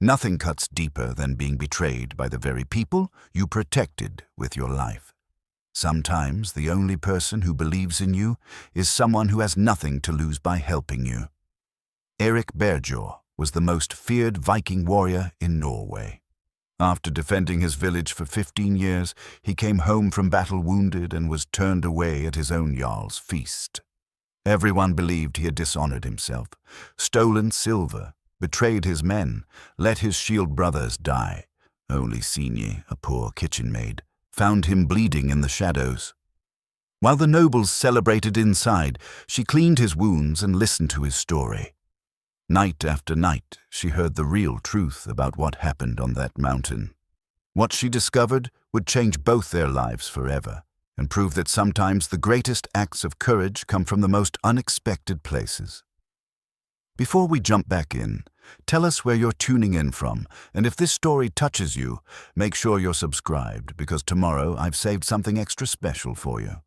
Nothing cuts deeper than being betrayed by the very people you protected with your life. Sometimes the only person who believes in you is someone who has nothing to lose by helping you. Eirik Bearjaw was the most feared Viking warrior in Norway. After defending his village for 15 years, he came home from battle wounded and was turned away at his own jarl's feast. Everyone believed he had dishonored himself, stolen silver, betrayed his men, let his shield brothers die. Only Signy, a poor kitchen maid, found him bleeding in the shadows. While the nobles celebrated inside, she cleaned his wounds and listened to his story. Night after night, she heard the real truth about what happened on that mountain. What she discovered would change both their lives forever and prove that sometimes the greatest acts of courage come from the most unexpected places. Before we jump back in, tell us where you're tuning in from, and if this story touches you, make sure you're subscribed, because tomorrow I've saved something extra special for you.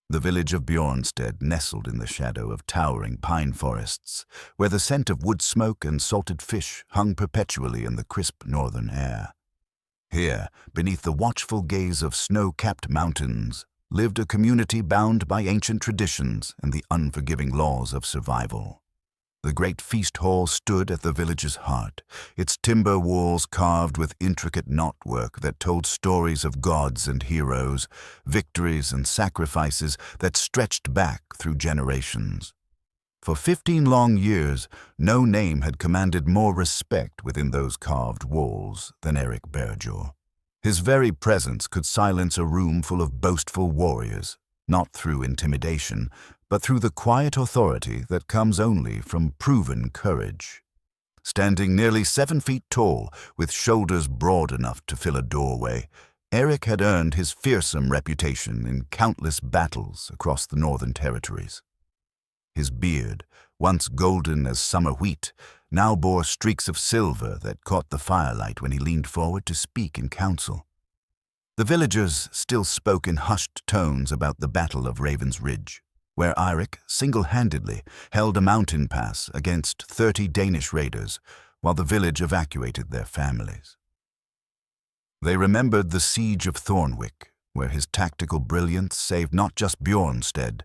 The village of Bjornstead nestled in the shadow of towering pine forests, where the scent of wood smoke and salted fish hung perpetually in the crisp northern air. Here, beneath the watchful gaze of snow-capped mountains, lived a community bound by ancient traditions and the unforgiving laws of survival. The great feast hall stood at the village's heart, its timber walls carved with intricate knotwork that told stories of gods and heroes, victories and sacrifices that stretched back through generations. For 15 long years, no name had commanded more respect within those carved walls than Eirik Bearjaw. His very presence could silence a room full of boastful warriors, not through intimidation, but through the quiet authority that comes only from proven courage. Standing nearly 7 feet tall, with shoulders broad enough to fill a doorway, Eirik had earned his fearsome reputation in countless battles across the northern territories. His beard, once golden as summer wheat, now bore streaks of silver that caught the firelight when he leaned forward to speak in council. The villagers still spoke in hushed tones about the Battle of Raven's Ridge, where Eirik single-handedly held a mountain pass against 30 Danish raiders while the village evacuated their families. They remembered the siege of Thornwick, where his tactical brilliance saved not just Bjornstead,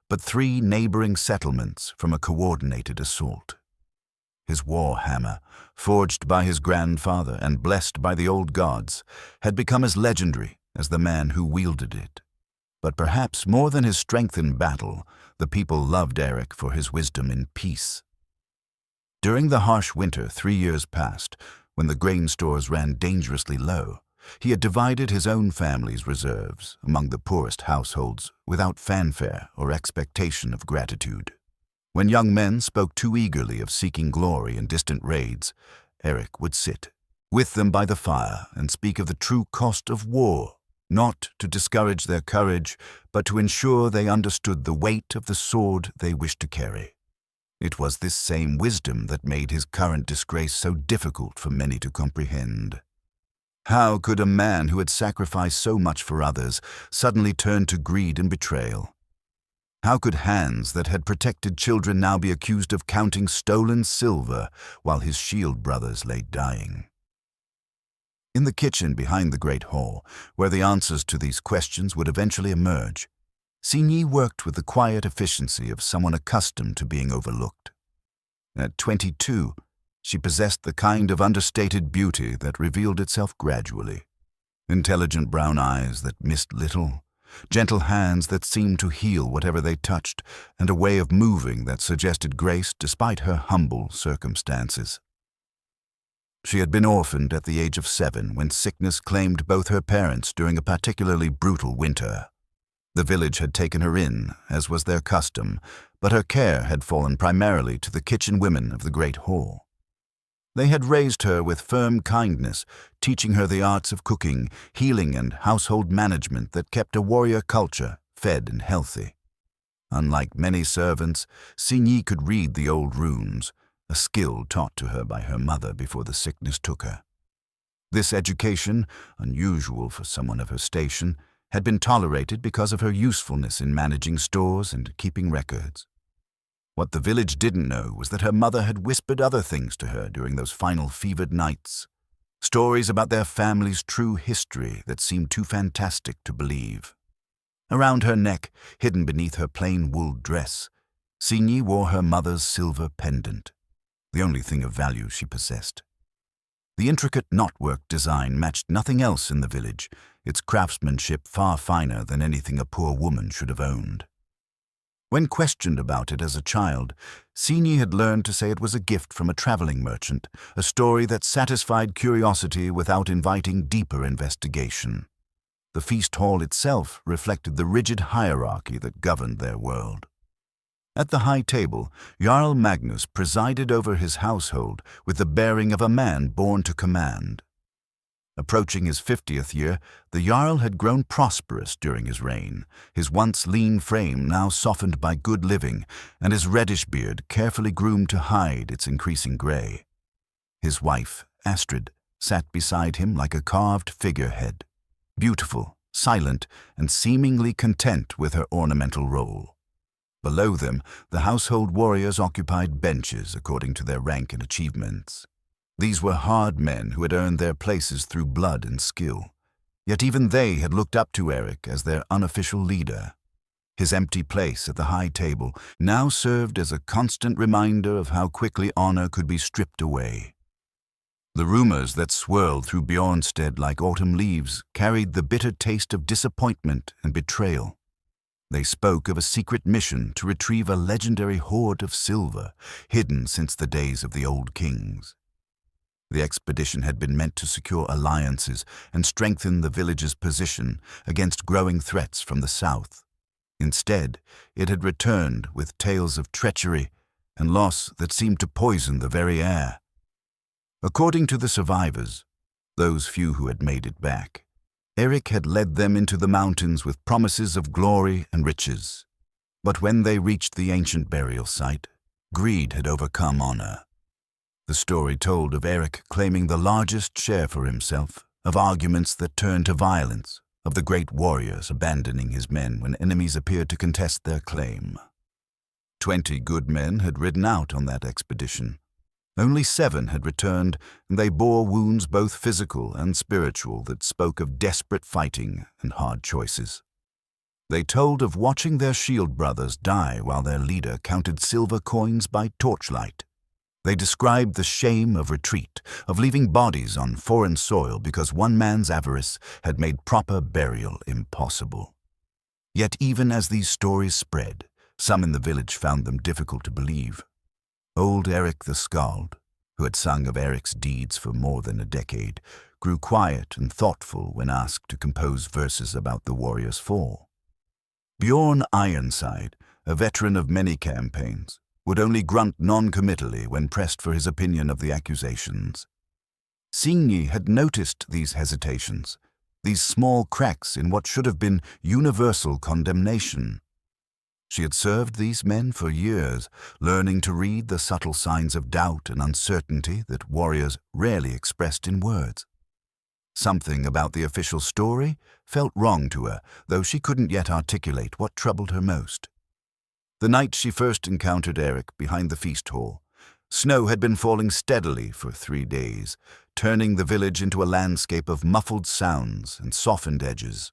but 3 neighboring settlements from a coordinated assault. His war hammer, forged by his grandfather and blessed by the old gods, had become as legendary as the man who wielded it. But perhaps more than his strength in battle, the people loved Eirik for his wisdom in peace. During the harsh winter 3 years past, when the grain stores ran dangerously low, he had divided his own family's reserves among the poorest households without fanfare or expectation of gratitude. When young men spoke too eagerly of seeking glory in distant raids, Eirik would sit with them by the fire and speak of the true cost of war, not to discourage their courage, but to ensure they understood the weight of the sword they wished to carry. It was this same wisdom that made his current disgrace so difficult for many to comprehend. How could a man who had sacrificed so much for others suddenly turn to greed and betrayal? How could hands that had protected children now be accused of counting stolen silver while his shield brothers lay dying? In the kitchen behind the great hall, where the answers to these questions would eventually emerge, Signy worked with the quiet efficiency of someone accustomed to being overlooked. At 22, she possessed the kind of understated beauty that revealed itself gradually. Intelligent brown eyes that missed little, gentle hands that seemed to heal whatever they touched, and a way of moving that suggested grace despite her humble circumstances. She had been orphaned at the age of 7 when sickness claimed both her parents during a particularly brutal winter. The village had taken her in, as was their custom, but her care had fallen primarily to the kitchen women of the great hall. They had raised her with firm kindness, teaching her the arts of cooking, healing, and household management that kept a warrior culture fed and healthy. Unlike many servants, Signy could read the old runes, a skill taught to her by her mother before the sickness took her. This education, unusual for someone of her station, had been tolerated because of her usefulness in managing stores and keeping records. What the village didn't know was that her mother had whispered other things to her during those final fevered nights, stories about their family's true history that seemed too fantastic to believe. Around her neck, hidden beneath her plain wool dress, Signy wore her mother's silver pendant, the only thing of value she possessed. The intricate knotwork design matched nothing else in the village, its craftsmanship far finer than anything a poor woman should have owned. When questioned about it as a child, Signy had learned to say it was a gift from a traveling merchant, a story that satisfied curiosity without inviting deeper investigation. The feast hall itself reflected the rigid hierarchy that governed their world. At the high table, Jarl Magnus presided over his household with the bearing of a man born to command. Approaching his 50th year, the Jarl had grown prosperous during his reign, his once lean frame now softened by good living, and his reddish beard carefully groomed to hide its increasing gray. His wife, Astrid, sat beside him like a carved figurehead, beautiful, silent, and seemingly content with her ornamental role. Below them, the household warriors occupied benches according to their rank and achievements. These were hard men who had earned their places through blood and skill. Yet even they had looked up to Eirik as their unofficial leader. His empty place at the high table now served as a constant reminder of how quickly honor could be stripped away. The rumors that swirled through Bjornstead like autumn leaves carried the bitter taste of disappointment and betrayal. They spoke of a secret mission to retrieve a legendary hoard of silver, hidden since the days of the old kings. The expedition had been meant to secure alliances and strengthen the village's position against growing threats from the south. Instead, it had returned with tales of treachery and loss that seemed to poison the very air. According to the survivors, those few who had made it back, Eirik had led them into the mountains with promises of glory and riches. But when they reached the ancient burial site, greed had overcome honor. The story told of Eirik claiming the largest share for himself, of arguments that turned to violence, of the great warriors abandoning his men when enemies appeared to contest their claim. 20 good men had ridden out on that expedition. Only 7 had returned, and they bore wounds both physical and spiritual that spoke of desperate fighting and hard choices. They told of watching their shield brothers die while their leader counted silver coins by torchlight. They described the shame of retreat, of leaving bodies on foreign soil because one man's avarice had made proper burial impossible. Yet even as these stories spread, some in the village found them difficult to believe. Old Eirik the Skald, who had sung of Eirik's deeds for more than a decade, grew quiet and thoughtful when asked to compose verses about the warrior's fall. Bjorn Ironside, a veteran of many campaigns, would only grunt non-committally when pressed for his opinion of the accusations. Signy had noticed these hesitations, these small cracks in what should have been universal condemnation. She had served these men for years, learning to read the subtle signs of doubt and uncertainty that warriors rarely expressed in words. Something about the official story felt wrong to her, though she couldn't yet articulate what troubled her most. The night she first encountered Eirik behind the feast hall, snow had been falling steadily for 3 days, turning the village into a landscape of muffled sounds and softened edges.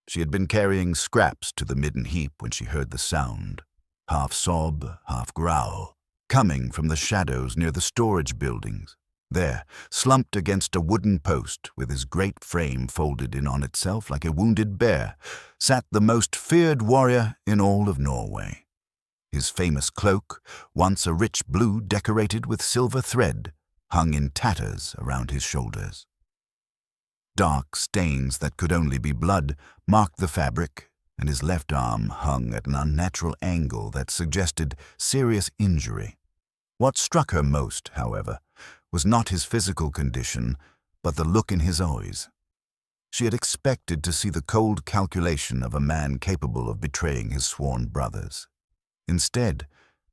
She had been carrying scraps to the midden heap when she heard the sound, half sob, half growl, coming from the shadows near the storage buildings. There, slumped against a wooden post with his great frame folded in on itself like a wounded bear, sat the most feared warrior in all of Norway. His famous cloak, once a rich blue decorated with silver thread, hung in tatters around his shoulders. Dark stains that could only be blood marked the fabric, and his left arm hung at an unnatural angle that suggested serious injury. What struck her most, however, was not his physical condition, but the look in his eyes. She had expected to see the cold calculation of a man capable of betraying his sworn brothers. Instead,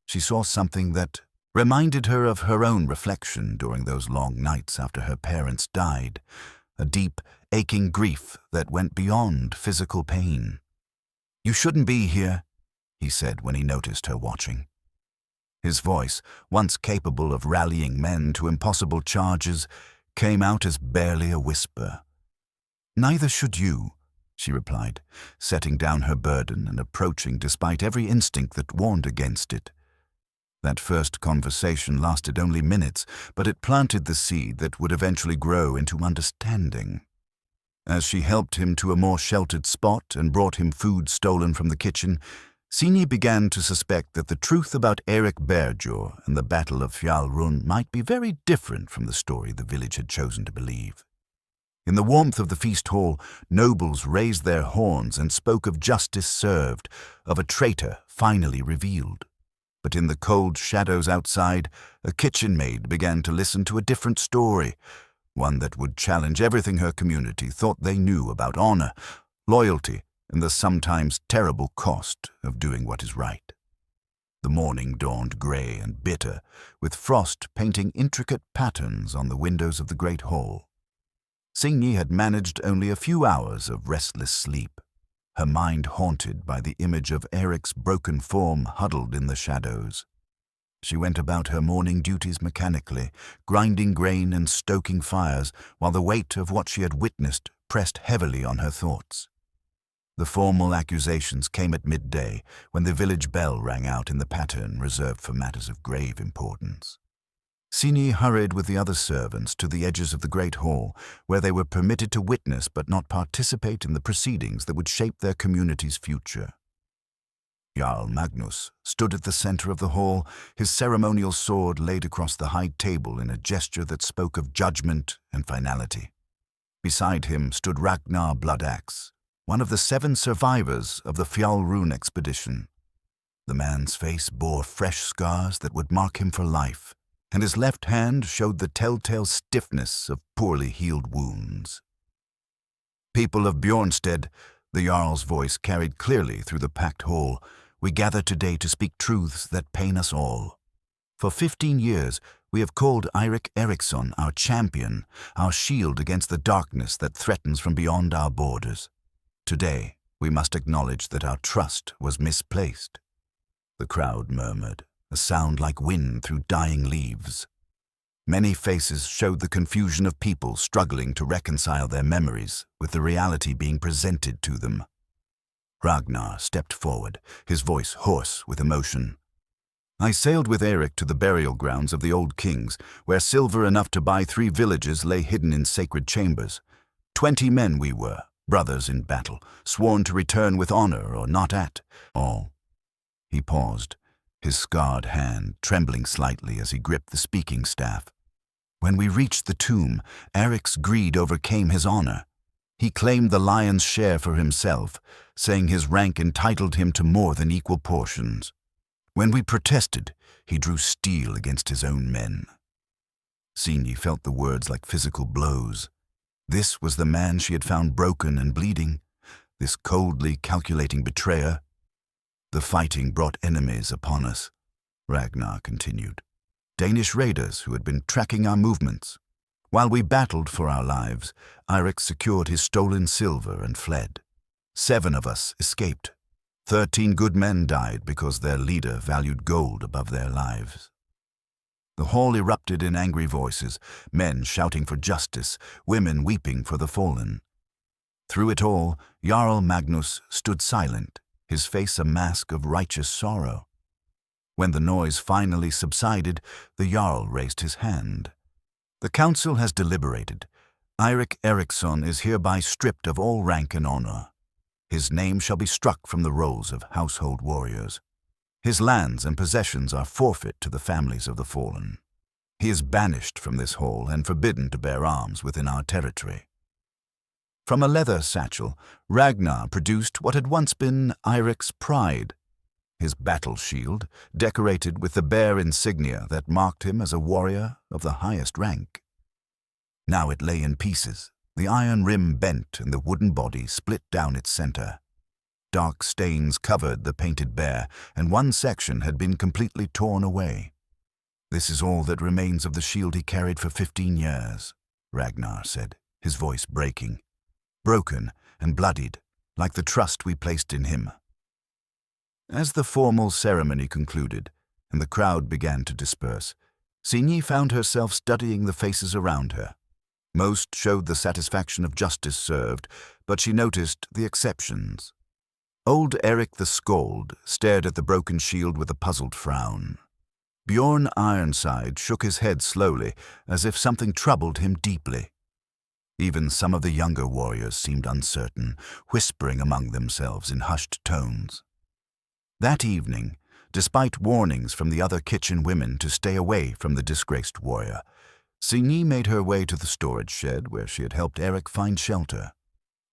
she saw something that reminded her of her own reflection during those long nights after her parents died, a deep, aching grief that went beyond physical pain. "You shouldn't be here," he said when he noticed her watching. His voice, once capable of rallying men to impossible charges, came out as barely a whisper. "Neither should you," she replied, setting down her burden and approaching despite every instinct that warned against it. That first conversation lasted only minutes, but it planted the seed that would eventually grow into understanding. As she helped him to a more sheltered spot and brought him food stolen from the kitchen, Signy began to suspect that the truth about Eirik Bearjaw and the Battle of Fjalrun might be very different from the story the village had chosen to believe. In the warmth of the feast hall, nobles raised their horns and spoke of justice served, of a traitor finally revealed. But in the cold shadows outside, a kitchen maid began to listen to a different story, one that would challenge everything her community thought they knew about honor, loyalty, and the sometimes terrible cost of doing what is right. The morning dawned gray and bitter, with frost painting intricate patterns on the windows of the great hall. Signy had managed only a few hours of restless sleep, her mind haunted by the image of Eirik's broken form huddled in the shadows. She went about her morning duties mechanically, grinding grain and stoking fires, while the weight of what she had witnessed pressed heavily on her thoughts. The formal accusations came at midday, when the village bell rang out in the pattern reserved for matters of grave importance. Signy hurried with the other servants to the edges of the great hall, where they were permitted to witness but not participate in the proceedings that would shape their community's future. Jarl Magnus stood at the center of the hall, his ceremonial sword laid across the high table in a gesture that spoke of judgment and finality. Beside him stood Ragnar Bloodaxe, one of the 7 survivors of the Fjalrun expedition. The man's face bore fresh scars that would mark him for life, and his left hand showed the telltale stiffness of poorly healed wounds. "People of Bjornstead," the Jarl's voice carried clearly through the packed hall, "we gather today to speak truths that pain us all. For 15 years, we have called Eirik Eriksson our champion, our shield against the darkness that threatens from beyond our borders. Today, we must acknowledge that our trust was misplaced." The crowd murmured, a sound like wind through dying leaves. Many faces showed the confusion of people struggling to reconcile their memories with the reality being presented to them. Ragnar stepped forward, his voice hoarse with emotion. "I sailed with Eirik to the burial grounds of the old kings, where silver enough to buy 3 villages lay hidden in sacred chambers. 20 men we were, brothers in battle, sworn to return with honor or not at all." He paused, his scarred hand trembling slightly as he gripped the speaking staff. "When we reached the tomb, Eirik's greed overcame his honor. He claimed the lion's share for himself, saying his rank entitled him to more than equal portions. When we protested, he drew steel against his own men." Signy felt the words like physical blows. This was the man she had found broken and bleeding, this coldly calculating betrayer. "The fighting brought enemies upon us," Ragnar continued. "Danish raiders who had been tracking our movements. While we battled for our lives, Eirik secured his stolen silver and fled. 7 of us escaped. 13 good men died because their leader valued gold above their lives." The hall erupted in angry voices, men shouting for justice, women weeping for the fallen. Through it all, Jarl Magnus stood silent, his face a mask of righteous sorrow. When the noise finally subsided, the Jarl raised his hand. "The council has deliberated. Eirik Eriksson is hereby stripped of all rank and honor. His name shall be struck from the rolls of household warriors. His lands and possessions are forfeit to the families of the fallen. He is banished from this hall and forbidden to bear arms within our territory." From a leather satchel, Ragnar produced what had once been Eirik's pride, his battle shield, decorated with the bear insignia that marked him as a warrior of the highest rank. Now it lay in pieces, the iron rim bent and the wooden body split down its center. Dark stains covered the painted bear, and one section had been completely torn away. "This is all that remains of the shield he carried for 15 years, Ragnar said, his voice breaking. "Broken and bloodied, like the trust we placed in him." As the formal ceremony concluded, and the crowd began to disperse. Signy found herself studying the faces around her. Most showed the satisfaction of justice served, but she noticed the exceptions. Old Eirik the Skald stared at the broken shield with a puzzled frown. Bjorn Ironside shook his head slowly, as if something troubled him deeply. Even some of the younger warriors seemed uncertain, whispering among themselves in hushed tones. That evening, despite warnings from the other kitchen women to stay away from the disgraced warrior, Signy made her way to the storage shed where she had helped Eirik find shelter.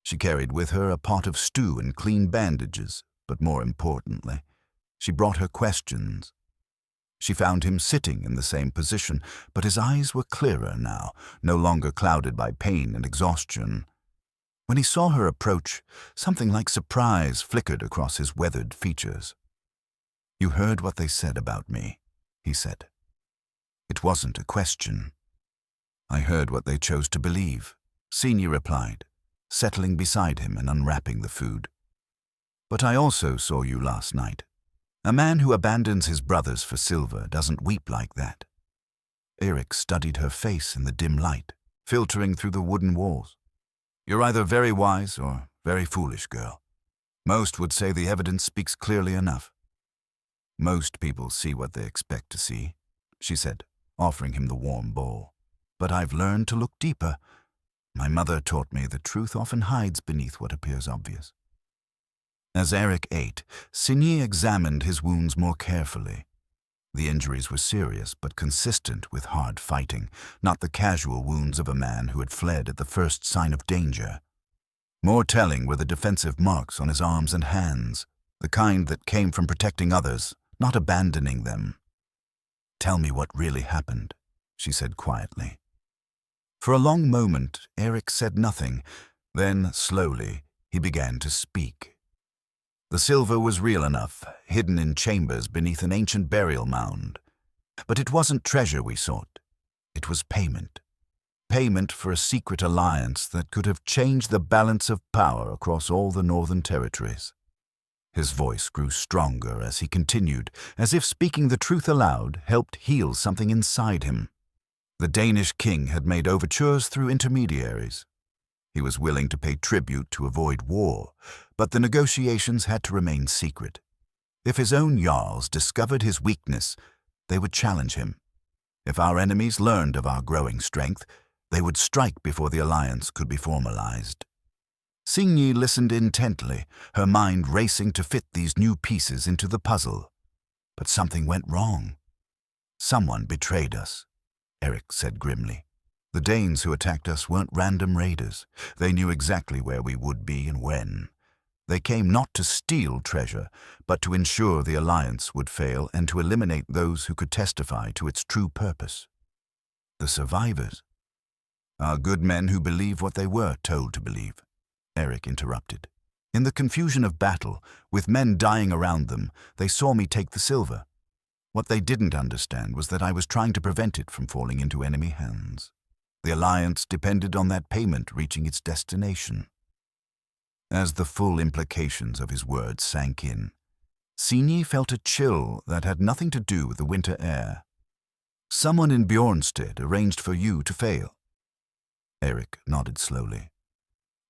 She carried with her a pot of stew and clean bandages, but more importantly, she brought her questions. She found him sitting in the same position, but his eyes were clearer now, no longer clouded by pain and exhaustion. When he saw her approach, something like surprise flickered across his weathered features. "You heard what they said about me," he said. "It wasn't a question." "I heard what they chose to believe," Signy replied, settling beside him and unwrapping the food. "But I also saw you last night. A man who abandons his brothers for silver doesn't weep like that." Eirik studied her face in the dim light, filtering through the wooden walls. "You're either very wise or very foolish, girl. Most would say the evidence speaks clearly enough." "Most people see what they expect to see," she said, offering him the warm bowl. "But I've learned to look deeper. My mother taught me that truth often hides beneath what appears obvious." As Eirik ate, Signy examined his wounds more carefully. The injuries were serious but consistent with hard fighting, not the casual wounds of a man who had fled at the first sign of danger. More telling were the defensive marks on his arms and hands, the kind that came from protecting others, not abandoning them. "Tell me what really happened," she said quietly. For a long moment, Eirik said nothing. Then, slowly, he began to speak. The silver was real enough, hidden in chambers beneath an ancient burial mound. But it wasn't treasure we sought. It was payment. Payment for a secret alliance that could have changed the balance of power across all the northern territories. His voice grew stronger as he continued, as if speaking the truth aloud helped heal something inside him. The Danish king had made overtures through intermediaries. He was willing to pay tribute to avoid war, but the negotiations had to remain secret. If his own jarls discovered his weakness, they would challenge him. If our enemies learned of our growing strength, they would strike before the alliance could be formalized. Signy listened intently, her mind racing to fit these new pieces into the puzzle. But something went wrong. "Someone betrayed us," Eirik said grimly. "The Danes who attacked us weren't random raiders. They knew exactly where we would be and when. They came not to steal treasure, but to ensure the alliance would fail and to eliminate those who could testify to its true purpose. The survivors are good men who believe what they were told to believe," Eirik interrupted. "In the confusion of battle, with men dying around them, they saw me take the silver. What they didn't understand was that I was trying to prevent it from falling into enemy hands. The alliance depended on that payment reaching its destination." As the full implications of his words sank in, Signy felt a chill that had nothing to do with the winter air. "Someone in Bjornstead arranged for you to fail." Eirik nodded slowly.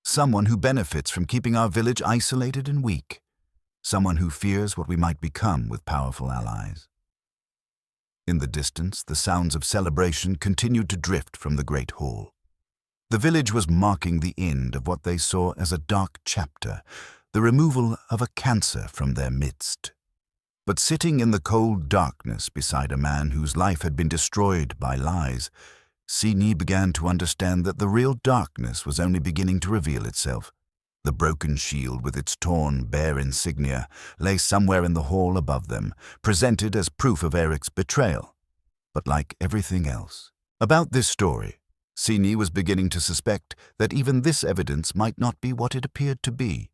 "Someone who benefits from keeping our village isolated and weak. Someone who fears what we might become with powerful allies." In the distance, the sounds of celebration continued to drift from the great hall. The village was marking the end of what they saw as a dark chapter, the removal of a cancer from their midst. But sitting in the cold darkness beside a man whose life had been destroyed by lies, Signy began to understand that the real darkness was only beginning to reveal itself. The broken shield with its torn, bare insignia lay somewhere in the hall above them, presented as proof of Eirik's betrayal. But like everything else about this story, Signy was beginning to suspect that even this evidence might not be what it appeared to be.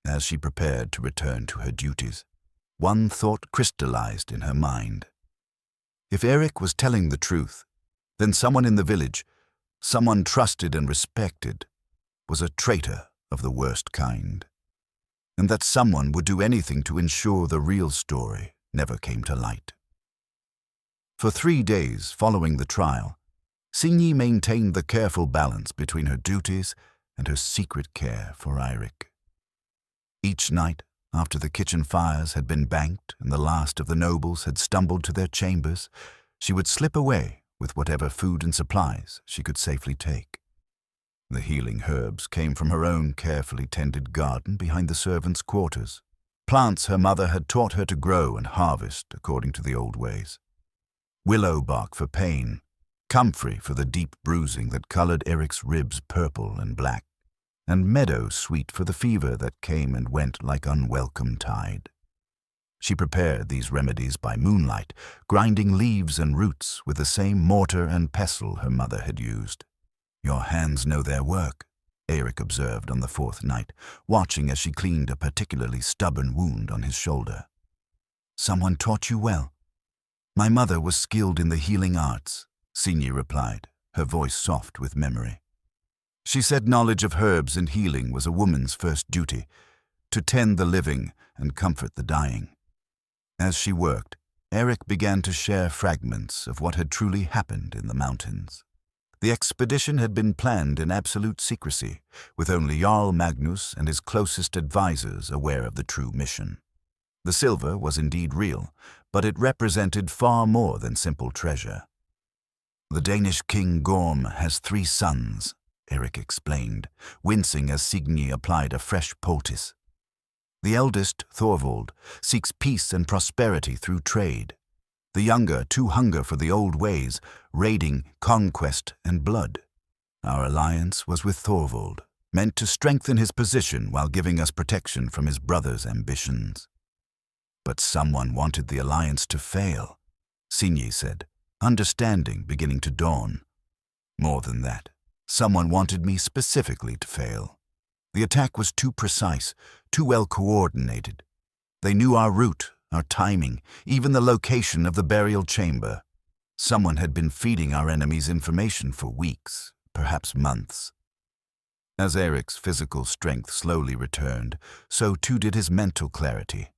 As she prepared to return to her duties, one thought crystallized in her mind. If Eirik was telling the truth, then someone in the village, someone trusted and respected, was a traitor of the worst kind. And that someone would do anything to ensure the real story never came to light. For 3 days following the trial, Signy maintained the careful balance between her duties and her secret care for Eirik. Each night, after the kitchen fires had been banked and the last of the nobles had stumbled to their chambers, she would slip away with whatever food and supplies she could safely take. The healing herbs came from her own carefully tended garden behind the servants' quarters, plants her mother had taught her to grow and harvest according to the old ways. Willow bark for pain, comfrey for the deep bruising that colored Eirik's ribs purple and black, and meadow sweet for the fever that came and went like unwelcome tide. She prepared these remedies by moonlight, grinding leaves and roots with the same mortar and pestle her mother had used. "Your hands know their work," Eirik observed on the 4th night, watching as she cleaned a particularly stubborn wound on his shoulder. "Someone taught you well." "My mother was skilled in the healing arts," Signy replied, her voice soft with memory. She said knowledge of herbs and healing was a woman's first duty, to tend the living and comfort the dying. As she worked, Eirik began to share fragments of what had truly happened in the mountains. The expedition had been planned in absolute secrecy, with only Jarl Magnus and his closest advisors aware of the true mission. The silver was indeed real, but it represented far more than simple treasure. "The Danish king Gorm has 3 sons," Eirik explained, wincing as Signy applied a fresh poultice. "The eldest, Thorvald, seeks peace and prosperity through trade. The younger too hunger for the old ways, raiding, conquest, and blood. Our alliance was with Thorvald, meant to strengthen his position while giving us protection from his brother's ambitions." "But someone wanted the alliance to fail," Signy said, understanding beginning to dawn. "More than that, someone wanted me specifically to fail. The attack was too precise, too well coordinated. They knew our route, our timing, even the location of the burial chamber. Someone had been feeding our enemies information for weeks, perhaps months." As Eirik's physical strength slowly returned, so too did his mental clarity.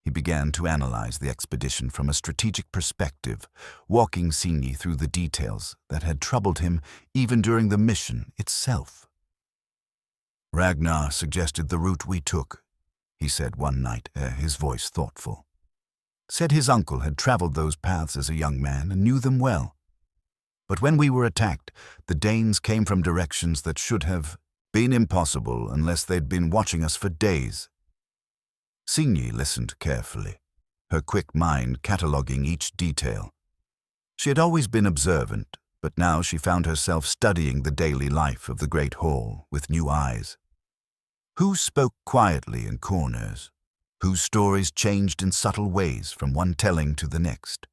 He began to analyze the expedition from a strategic perspective, walking Signy through the details that had troubled him even during the mission itself. "Ragnar suggested the route we took," he said one night, his voice thoughtful. "Said his uncle had traveled those paths as a young man and knew them well. But when we were attacked, the Danes came from directions that should have been impossible unless they'd been watching us for days." Signy listened carefully, her quick mind cataloguing each detail. She had always been observant, but now she found herself studying the daily life of the great hall with new eyes. Who spoke quietly in corners? Whose stories changed in subtle ways from one telling to the next?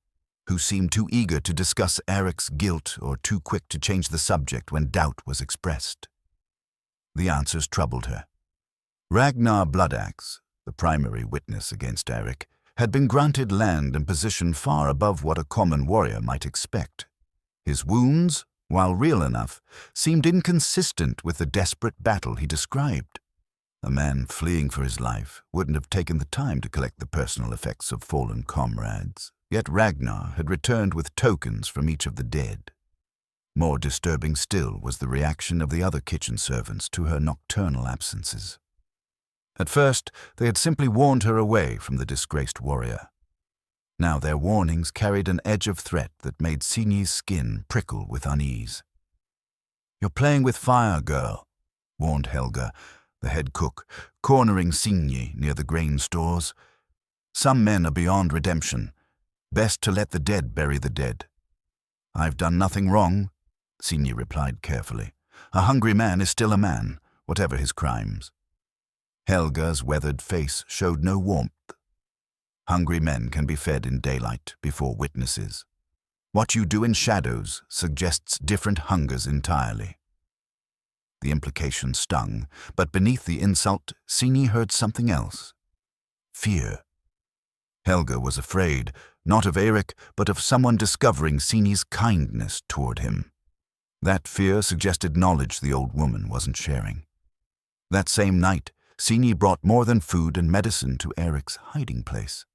Who seemed too eager to discuss Eirik's guilt or too quick to change the subject when doubt was expressed? The answers troubled her. Ragnar Bloodaxe, the primary witness against Eirik, had been granted land and position far above what a common warrior might expect. His wounds, while real enough, seemed inconsistent with the desperate battle he described. A man fleeing for his life wouldn't have taken the time to collect the personal effects of fallen comrades, yet Ragnar had returned with tokens from each of the dead. More disturbing still was the reaction of the other kitchen servants to her nocturnal absences. At first, they had simply warned her away from the disgraced warrior. Now their warnings carried an edge of threat that made Signy's skin prickle with unease. "You're playing with fire, girl," warned Helga, the head cook, cornering Signy near the grain stores. "Some men are beyond redemption. Best to let the dead bury the dead." "I've done nothing wrong," Signy replied carefully. "A hungry man is still a man, whatever his crimes." Helga's weathered face showed no warmth. Hungry men can be fed in daylight before witnesses. What you do in shadows suggests different hungers entirely. The implication stung, but beneath the insult, Signy heard something else. Fear. Helga was afraid, not of Eirik, but of someone discovering Signy's kindness toward him. That fear suggested knowledge the old woman wasn't sharing. That same night, Signy brought more than food and medicine to Eirik's hiding place.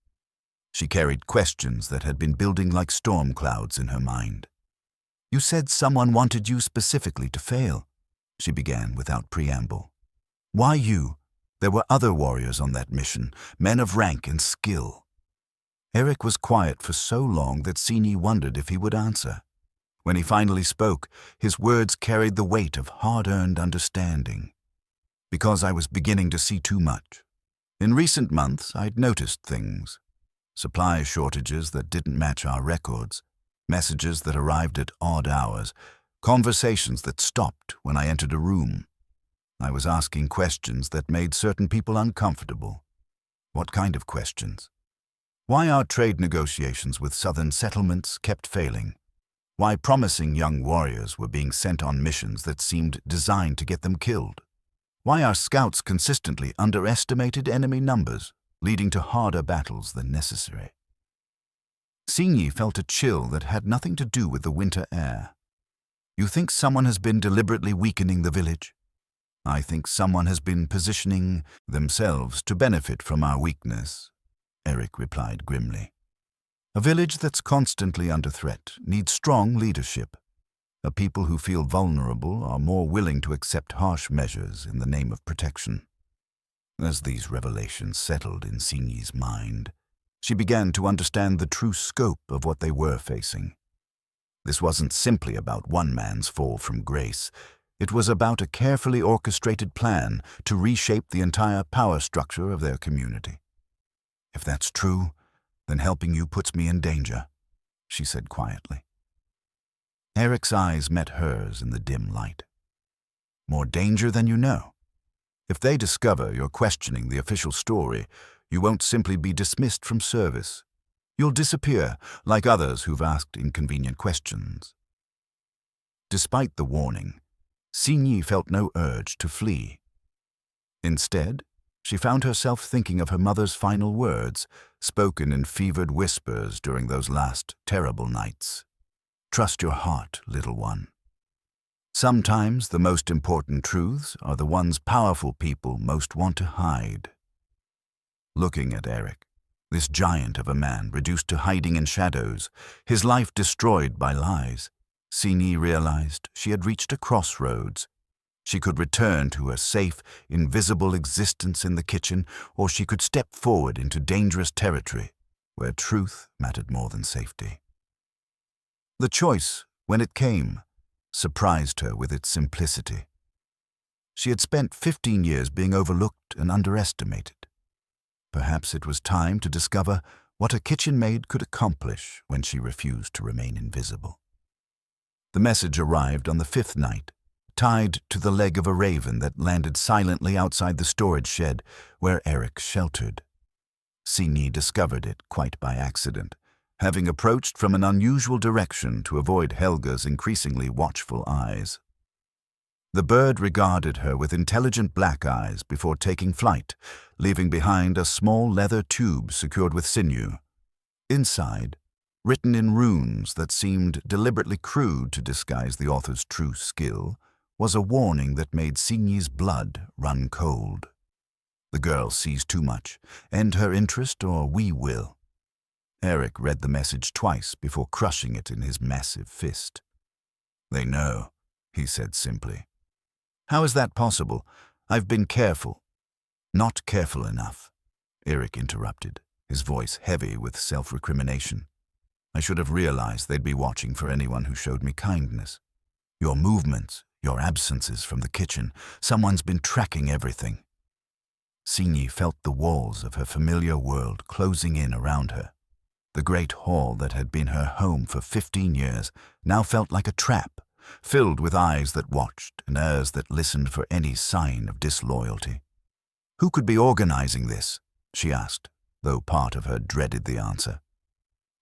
She carried questions that had been building like storm clouds in her mind. "You said someone wanted you specifically to fail," she began without preamble. "Why you? There were other warriors on that mission, men of rank and skill." Eirik was quiet for so long that Signy wondered if he would answer. When he finally spoke, his words carried the weight of hard-earned understanding. "Because I was beginning to see too much. In recent months, I'd noticed things. Supply shortages that didn't match our records, messages that arrived at odd hours, conversations that stopped when I entered a room. I was asking questions that made certain people uncomfortable." "What kind of questions?" "Why our trade negotiations with southern settlements kept failing. Why promising young warriors were being sent on missions that seemed designed to get them killed. Why our scouts consistently underestimated enemy numbers, leading to harder battles than necessary." Signy felt a chill that had nothing to do with the winter air. "You think someone has been deliberately weakening the village?" "I think someone has been positioning themselves to benefit from our weakness," Eirik replied grimly. "A village that's constantly under threat needs strong leadership. A people who feel vulnerable are more willing to accept harsh measures in the name of protection." As these revelations settled in Signy's mind, she began to understand the true scope of what they were facing. This wasn't simply about one man's fall from grace. It was about a carefully orchestrated plan to reshape the entire power structure of their community. "If that's true, then helping you puts me in danger," she said quietly. Eirik's eyes met hers in the dim light. "More danger than you know. If they discover you're questioning the official story, you won't simply be dismissed from service. You'll disappear, like others who've asked inconvenient questions." Despite the warning, Signy felt no urge to flee. Instead, she found herself thinking of her mother's final words, spoken in fevered whispers during those last terrible nights. "Trust your heart, little one. Sometimes the most important truths are the ones powerful people most want to hide." Looking at Eirik, this giant of a man reduced to hiding in shadows, his life destroyed by lies, Signy realized she had reached a crossroads. She could return to her safe, invisible existence in the kitchen, or she could step forward into dangerous territory where truth mattered more than safety. The choice, when it came, surprised her with its simplicity. She had spent 15 years being overlooked and underestimated. Perhaps it was time to discover what a kitchen maid could accomplish when she refused to remain invisible. The message arrived on the 5th night, tied to the leg of a raven that landed silently outside the storage shed where Eirik sheltered. Signy discovered it quite by accident, having approached from an unusual direction to avoid Helga's increasingly watchful eyes. The bird regarded her with intelligent black eyes before taking flight, leaving behind a small leather tube secured with sinew. Inside, written in runes that seemed deliberately crude to disguise the author's true skill, was a warning that made Signy's blood run cold. "The girl sees too much. End her interest or we will." Eirik read the message twice before crushing it in his massive fist. "They know," he said simply. "How is that possible? I've been careful." "Not careful enough," Eirik interrupted, his voice heavy with self-recrimination. "I should have realized they'd be watching for anyone who showed me kindness. Your movements, your absences from the kitchen, someone's been tracking everything." Signy felt the walls of her familiar world closing in around her. The great hall that had been her home for 15 years now felt like a trap, filled with eyes that watched and ears that listened for any sign of disloyalty. "Who could be organizing this?" she asked, though part of her dreaded the answer.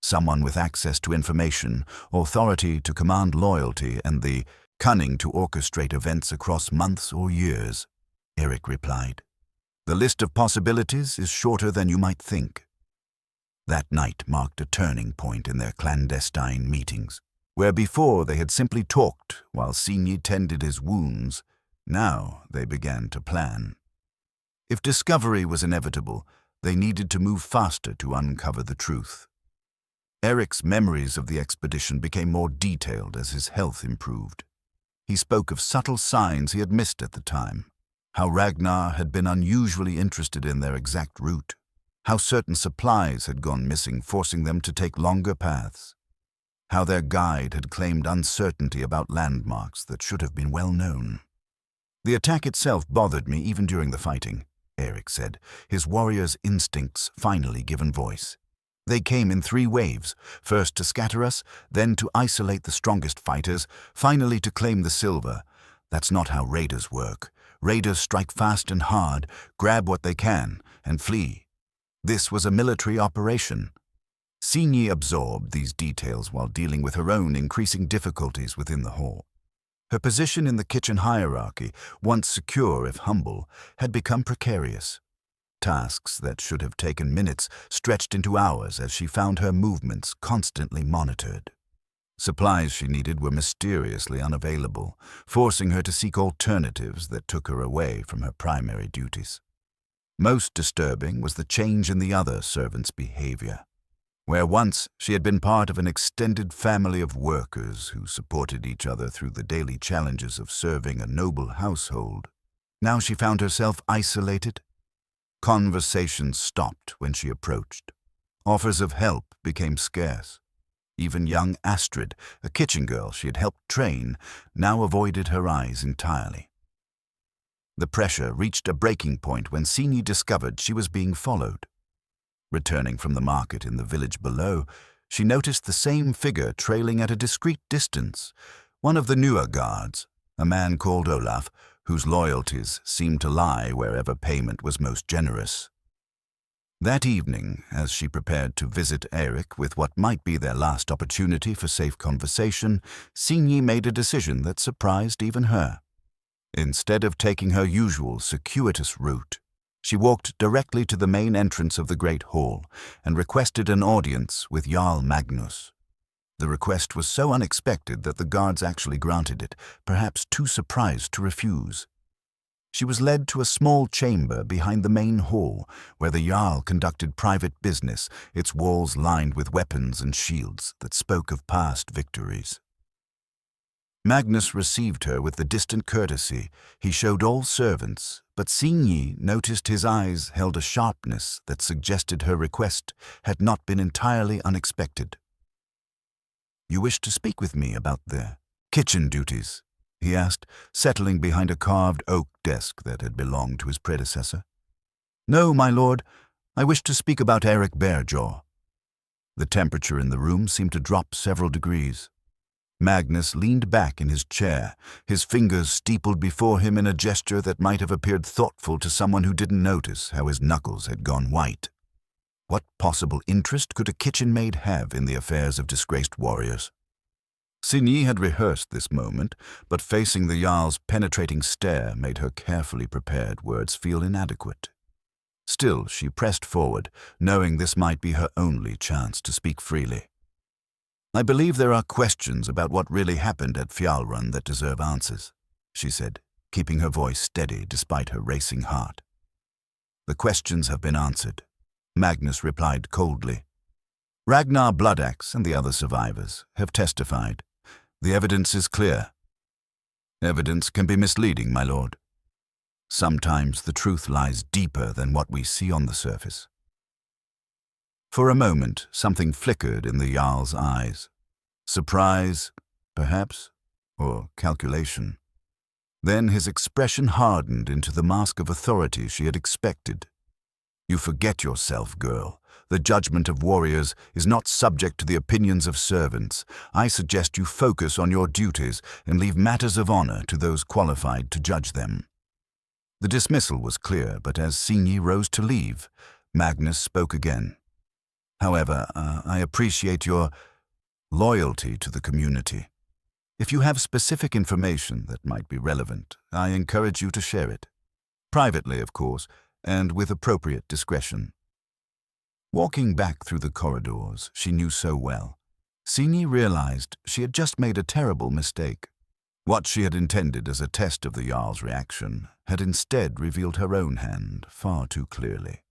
"Someone with access to information, authority to command loyalty, and the cunning to orchestrate events across months or years," Eirik replied. "The list of possibilities is shorter than you might think." That night marked a turning point in their clandestine meetings. Where before they had simply talked while Signy tended his wounds, now they began to plan. If discovery was inevitable, They needed to move faster to uncover the truth. Eirik's memories of the expedition became more detailed as his health improved. He spoke of subtle signs he had missed at the time, how Ragnar had been unusually interested in their exact route, how certain supplies had gone missing, forcing them to take longer paths, how their guide had claimed uncertainty about landmarks that should have been well known. The attack itself bothered me even during the fighting, Eirik said, his warrior's instincts finally given voice. They came in 3 waves, first to scatter us, then to isolate the strongest fighters, finally to claim the silver. That's not how raiders work. Raiders strike fast and hard, grab what they can, and flee. This was a military operation. Signy absorbed these details while dealing with her own increasing difficulties within the hall. Her position in the kitchen hierarchy, once secure if humble, had become precarious. Tasks that should have taken minutes stretched into hours as she found her movements constantly monitored. Supplies she needed were mysteriously unavailable, forcing her to seek alternatives that took her away from her primary duties. Most disturbing was the change in the other servants' behavior. Where once she had been part of an extended family of workers who supported each other through the daily challenges of serving a noble household, now she found herself isolated. Conversations stopped when she approached. Offers of help became scarce. Even young Astrid, a kitchen girl she had helped train, now avoided her eyes entirely. The pressure reached a breaking point when Signy discovered she was being followed. Returning from the market in the village below, she noticed the same figure trailing at a discreet distance, one of the newer guards, a man called Olaf, whose loyalties seemed to lie wherever payment was most generous. That evening, as she prepared to visit Eirik with what might be their last opportunity for safe conversation, Signy made a decision that surprised even her. Instead of taking her usual circuitous route, she walked directly to the main entrance of the great hall and requested an audience with Jarl Magnus. The request was so unexpected that the guards actually granted it, perhaps too surprised to refuse. She was led to a small chamber behind the main hall, where the Jarl conducted private business, its walls lined with weapons and shields that spoke of past victories. Magnus received her with the distant courtesy he showed all servants, but Signy noticed his eyes held a sharpness that suggested her request had not been entirely unexpected. "You wish to speak with me about the kitchen duties?" he asked, settling behind a carved oak desk that had belonged to his predecessor. "No, my lord. I wish to speak about Eirik Bearjaw." The temperature in the room seemed to drop several degrees. Magnus leaned back in his chair, his fingers steepled before him in a gesture that might have appeared thoughtful to someone who didn't notice how his knuckles had gone white. What possible interest could a kitchen maid have in the affairs of disgraced warriors? Signy had rehearsed this moment, but facing the Jarl's penetrating stare made her carefully prepared words feel inadequate. Still, she pressed forward, knowing this might be her only chance to speak freely. "I believe there are questions about what really happened at Fjallrun that deserve answers," she said, keeping her voice steady despite her racing heart. "The questions have been answered," Magnus replied coldly. "Ragnar Bloodaxe and the other survivors have testified. The evidence is clear." "Evidence can be misleading, my lord. Sometimes the truth lies deeper than what we see on the surface." For a moment, something flickered in the Jarl's eyes. Surprise, perhaps, or calculation. Then his expression hardened into the mask of authority she had expected. "You forget yourself, girl. The judgment of warriors is not subject to the opinions of servants. I suggest you focus on your duties and leave matters of honor to those qualified to judge them." The dismissal was clear, but as Signy rose to leave, Magnus spoke again. "However, I appreciate your loyalty to the community. If you have specific information that might be relevant, I encourage you to share it. Privately, of course, and with appropriate discretion." Walking back through the corridors she knew so well, Signy realized she had just made a terrible mistake. What she had intended as a test of the Jarl's reaction had instead revealed her own hand far too clearly.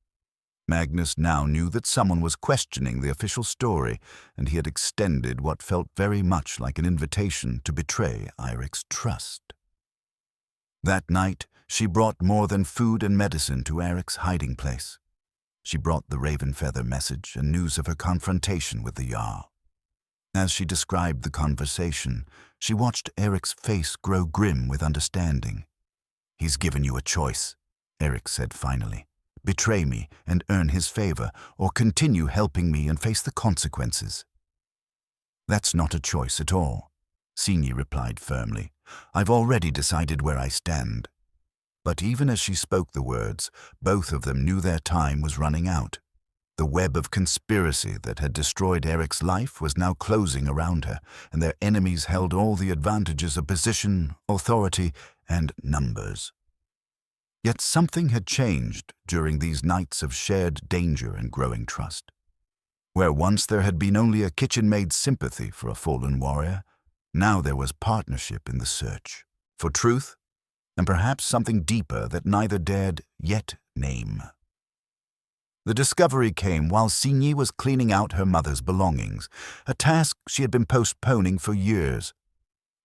Magnus now knew that someone was questioning the official story, and he had extended what felt very much like an invitation to betray Eirik's trust. That night, she brought more than food and medicine to Eirik's hiding place. She brought the raven feather message and news of her confrontation with the jarl. As she described the conversation, she watched Eirik's face grow grim with understanding. "He's given you a choice," Eirik said finally. "Betray me and earn his favor, or continue helping me and face the consequences." "That's not a choice at all," Signy replied firmly. "I've already decided where I stand." But even as she spoke the words, both of them knew their time was running out. The web of conspiracy that had destroyed Eirik's life was now closing around her, and their enemies held all the advantages of position, authority, and numbers. Yet something had changed during these nights of shared danger and growing trust. Where once there had been only a kitchen maid's sympathy for a fallen warrior, now there was partnership in the search for truth, and perhaps something deeper that neither dared yet name. The discovery came while Signy was cleaning out her mother's belongings, a task she had been postponing for years.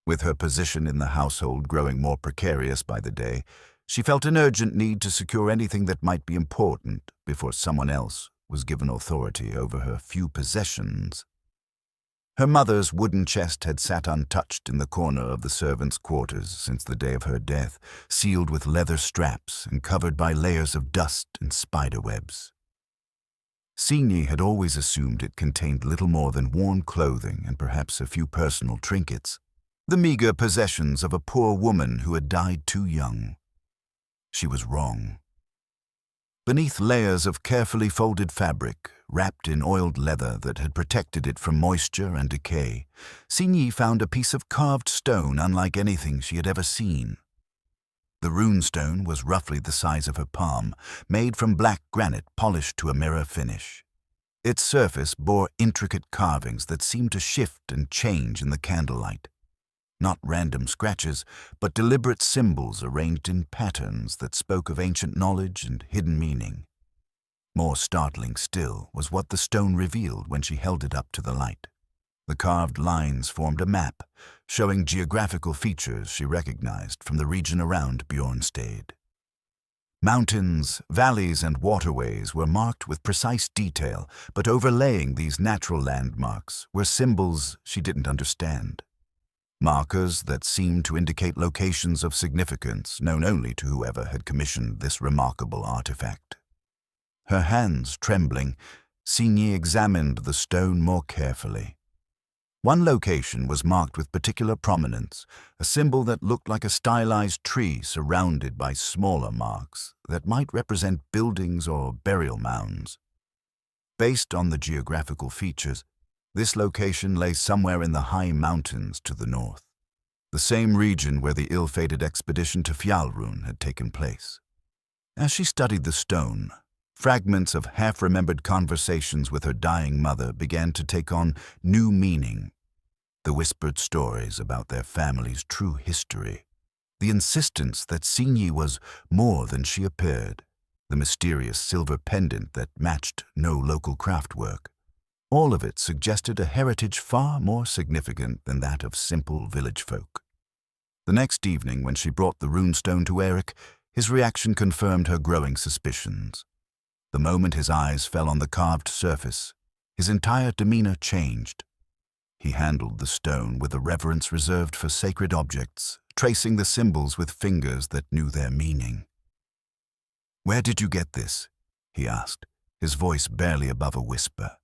With her position in the household growing more precarious by the day, she felt an urgent need to secure anything that might be important before someone else was given authority over her few possessions. Her mother's wooden chest had sat untouched in the corner of the servants' quarters since the day of her death, sealed with leather straps and covered by layers of dust and spider webs. Signy had always assumed it contained little more than worn clothing and perhaps a few personal trinkets, the meager possessions of a poor woman who had died too young. She was wrong. Beneath layers of carefully folded fabric, wrapped in oiled leather that had protected it from moisture and decay, Signy found a piece of carved stone unlike anything she had ever seen. The runestone was roughly the size of her palm, made from black granite polished to a mirror finish. Its surface bore intricate carvings that seemed to shift and change in the candlelight. Not random scratches, but deliberate symbols arranged in patterns that spoke of ancient knowledge and hidden meaning. More startling still was what the stone revealed when she held it up to the light. The carved lines formed a map, showing geographical features she recognized from the region around Bjornstad. Mountains, valleys, and waterways were marked with precise detail, but overlaying these natural landmarks were symbols she didn't understand. Markers that seemed to indicate locations of significance known only to whoever had commissioned this remarkable artifact. Her hands trembling, Signy examined the stone more carefully. One location was marked with particular prominence, a symbol that looked like a stylized tree surrounded by smaller marks that might represent buildings or burial mounds. Based on the geographical features, this location lay somewhere in the high mountains to the north, the same region where the ill-fated expedition to Fjalrun had taken place. As she studied the stone, fragments of half-remembered conversations with her dying mother began to take on new meaning. The whispered stories about their family's true history, the insistence that Signy was more than she appeared, the mysterious silver pendant that matched no local craftwork. All of it suggested a heritage far more significant than that of simple village folk. The next evening, when she brought the runestone to Eirik, his reaction confirmed her growing suspicions. The moment his eyes fell on the carved surface, his entire demeanor changed. He handled the stone with a reverence reserved for sacred objects, tracing the symbols with fingers that knew their meaning. "Where did you get this?" he asked, his voice barely above a whisper.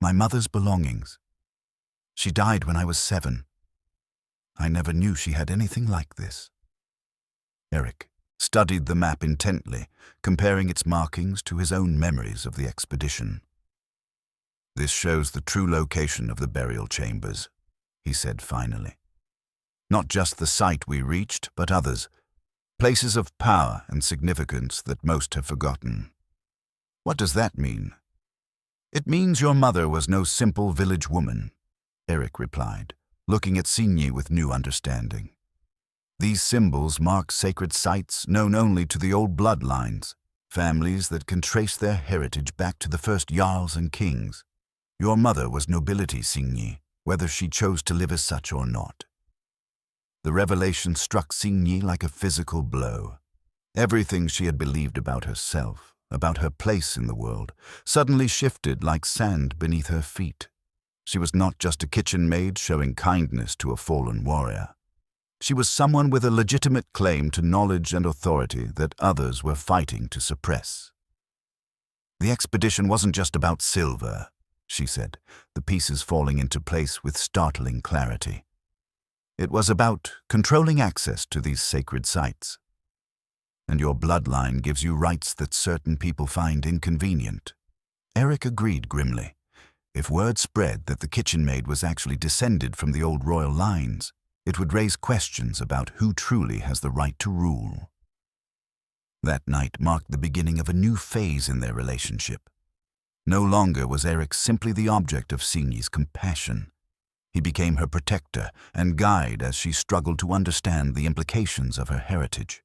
"My mother's belongings. She died when I was 7. I never knew she had anything like this." Eirik studied the map intently, comparing its markings to his own memories of the expedition. "This shows the true location of the burial chambers," he said finally. "Not just the site we reached, but others, places of power and significance that most have forgotten." "What does that mean?" "It means your mother was no simple village woman," Eirik replied, looking at Signy with new understanding. "These symbols mark sacred sites known only to the old bloodlines, families that can trace their heritage back to the first jarls and kings. Your mother was nobility, Signy, whether she chose to live as such or not. The revelation struck Signy like a physical blow. Everything she had believed about herself, about her place in the world, suddenly shifted like sand beneath her feet. She was not just a kitchen maid showing kindness to a fallen warrior. She was someone with a legitimate claim to knowledge and authority that others were fighting to suppress. The expedition wasn't just about silver, she said, the pieces falling into place with startling clarity. It was about controlling access to these sacred sites. And your bloodline gives you rights that certain people find inconvenient. Eirik agreed grimly. If word spread that the kitchen maid was actually descended from the old royal lines, it would raise questions about who truly has the right to rule. That night marked the beginning of a new phase in their relationship. No longer was Eirik simply the object of Signy's compassion. He became her protector and guide as she struggled to understand the implications of her heritage.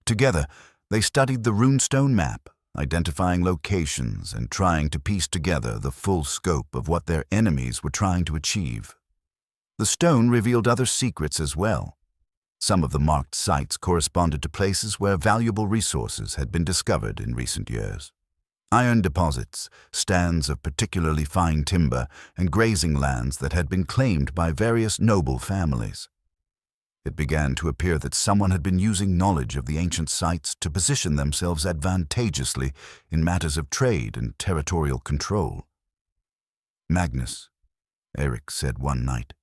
Together, they studied the runestone map, identifying locations and trying to piece together the full scope of what their enemies were trying to achieve. The stone revealed other secrets as well. Some of the marked sites corresponded to places where valuable resources had been discovered in recent years. Iron deposits, stands of particularly fine timber, and grazing lands that had been claimed by various noble families. It began to appear that someone had been using knowledge of the ancient sites to position themselves advantageously in matters of trade and territorial control. Magnus, Eirik said one night,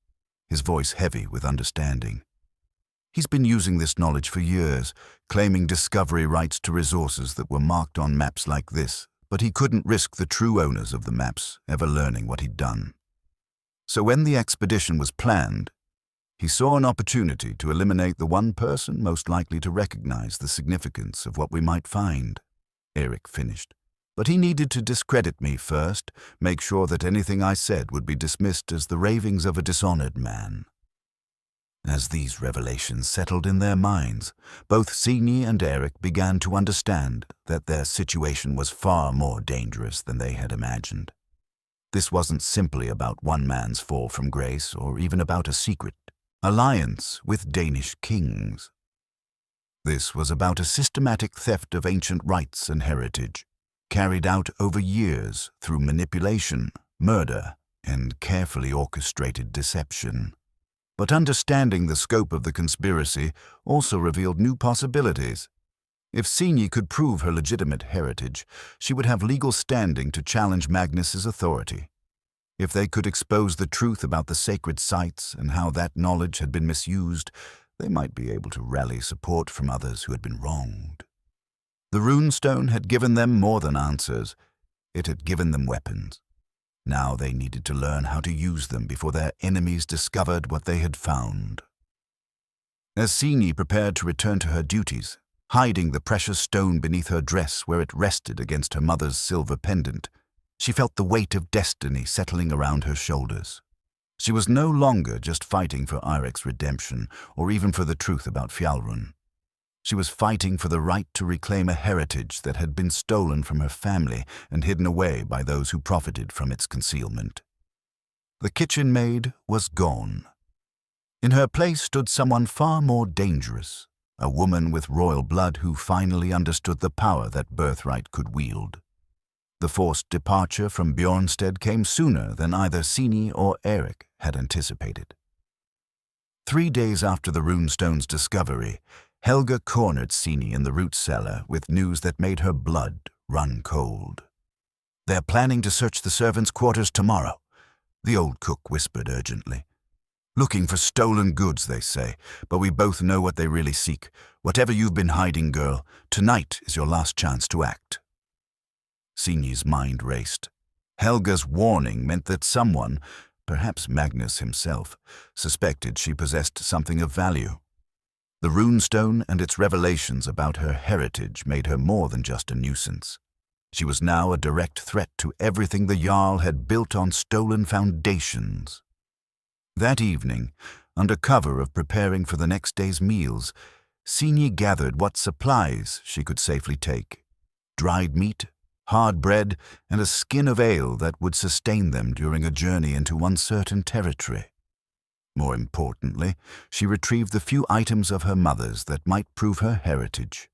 his voice heavy with understanding. He's been using this knowledge for years, claiming discovery rights to resources that were marked on maps like this, but he couldn't risk the true owners of the maps ever learning what he'd done. So when the expedition was planned, he saw an opportunity to eliminate the one person most likely to recognize the significance of what we might find, Eirik finished. But he needed to discredit me first, make sure that anything I said would be dismissed as the ravings of a dishonored man. As these revelations settled in their minds, both Signy and Eirik began to understand that their situation was far more dangerous than they had imagined. This wasn't simply about one man's fall from grace or even about a secret alliance with Danish kings. This was about a systematic theft of ancient rights and heritage, carried out over years through manipulation, murder, and carefully orchestrated deception. But understanding the scope of the conspiracy also revealed new possibilities. If Signy could prove her legitimate heritage, she would have legal standing to challenge Magnus's authority. If they could expose the truth about the sacred sites and how that knowledge had been misused, they might be able to rally support from others who had been wronged. The runestone had given them more than answers. It had given them weapons. Now they needed to learn how to use them before their enemies discovered what they had found. As Signy prepared to return to her duties, hiding the precious stone beneath her dress where it rested against her mother's silver pendant, she felt the weight of destiny settling around her shoulders. She was no longer just fighting for Eirik's redemption or even for the truth about Fjallrun. She was fighting for the right to reclaim a heritage that had been stolen from her family and hidden away by those who profited from its concealment. The kitchen maid was gone. In her place stood someone far more dangerous, a woman with royal blood who finally understood the power that birthright could wield. The forced departure from Bjornstead came sooner than either Signy or Eirik had anticipated. 3 days after the runestone's discovery, Helga cornered Signy in the root cellar with news that made her blood run cold. "They're planning to search the servants' quarters tomorrow," the old cook whispered urgently. "Looking for stolen goods, they say, but we both know what they really seek. Whatever you've been hiding, girl, tonight is your last chance to act." Signy's mind raced. Helga's warning meant that someone, perhaps Magnus himself, suspected she possessed something of value. The runestone and its revelations about her heritage made her more than just a nuisance. She was now a direct threat to everything the jarl had built on stolen foundations. That evening, under cover of preparing for the next day's meals, Signy gathered what supplies she could safely take. dried meat, hard bread, and a skin of ale that would sustain them during a journey into uncertain territory. More importantly, she retrieved the few items of her mother's that might prove her heritage: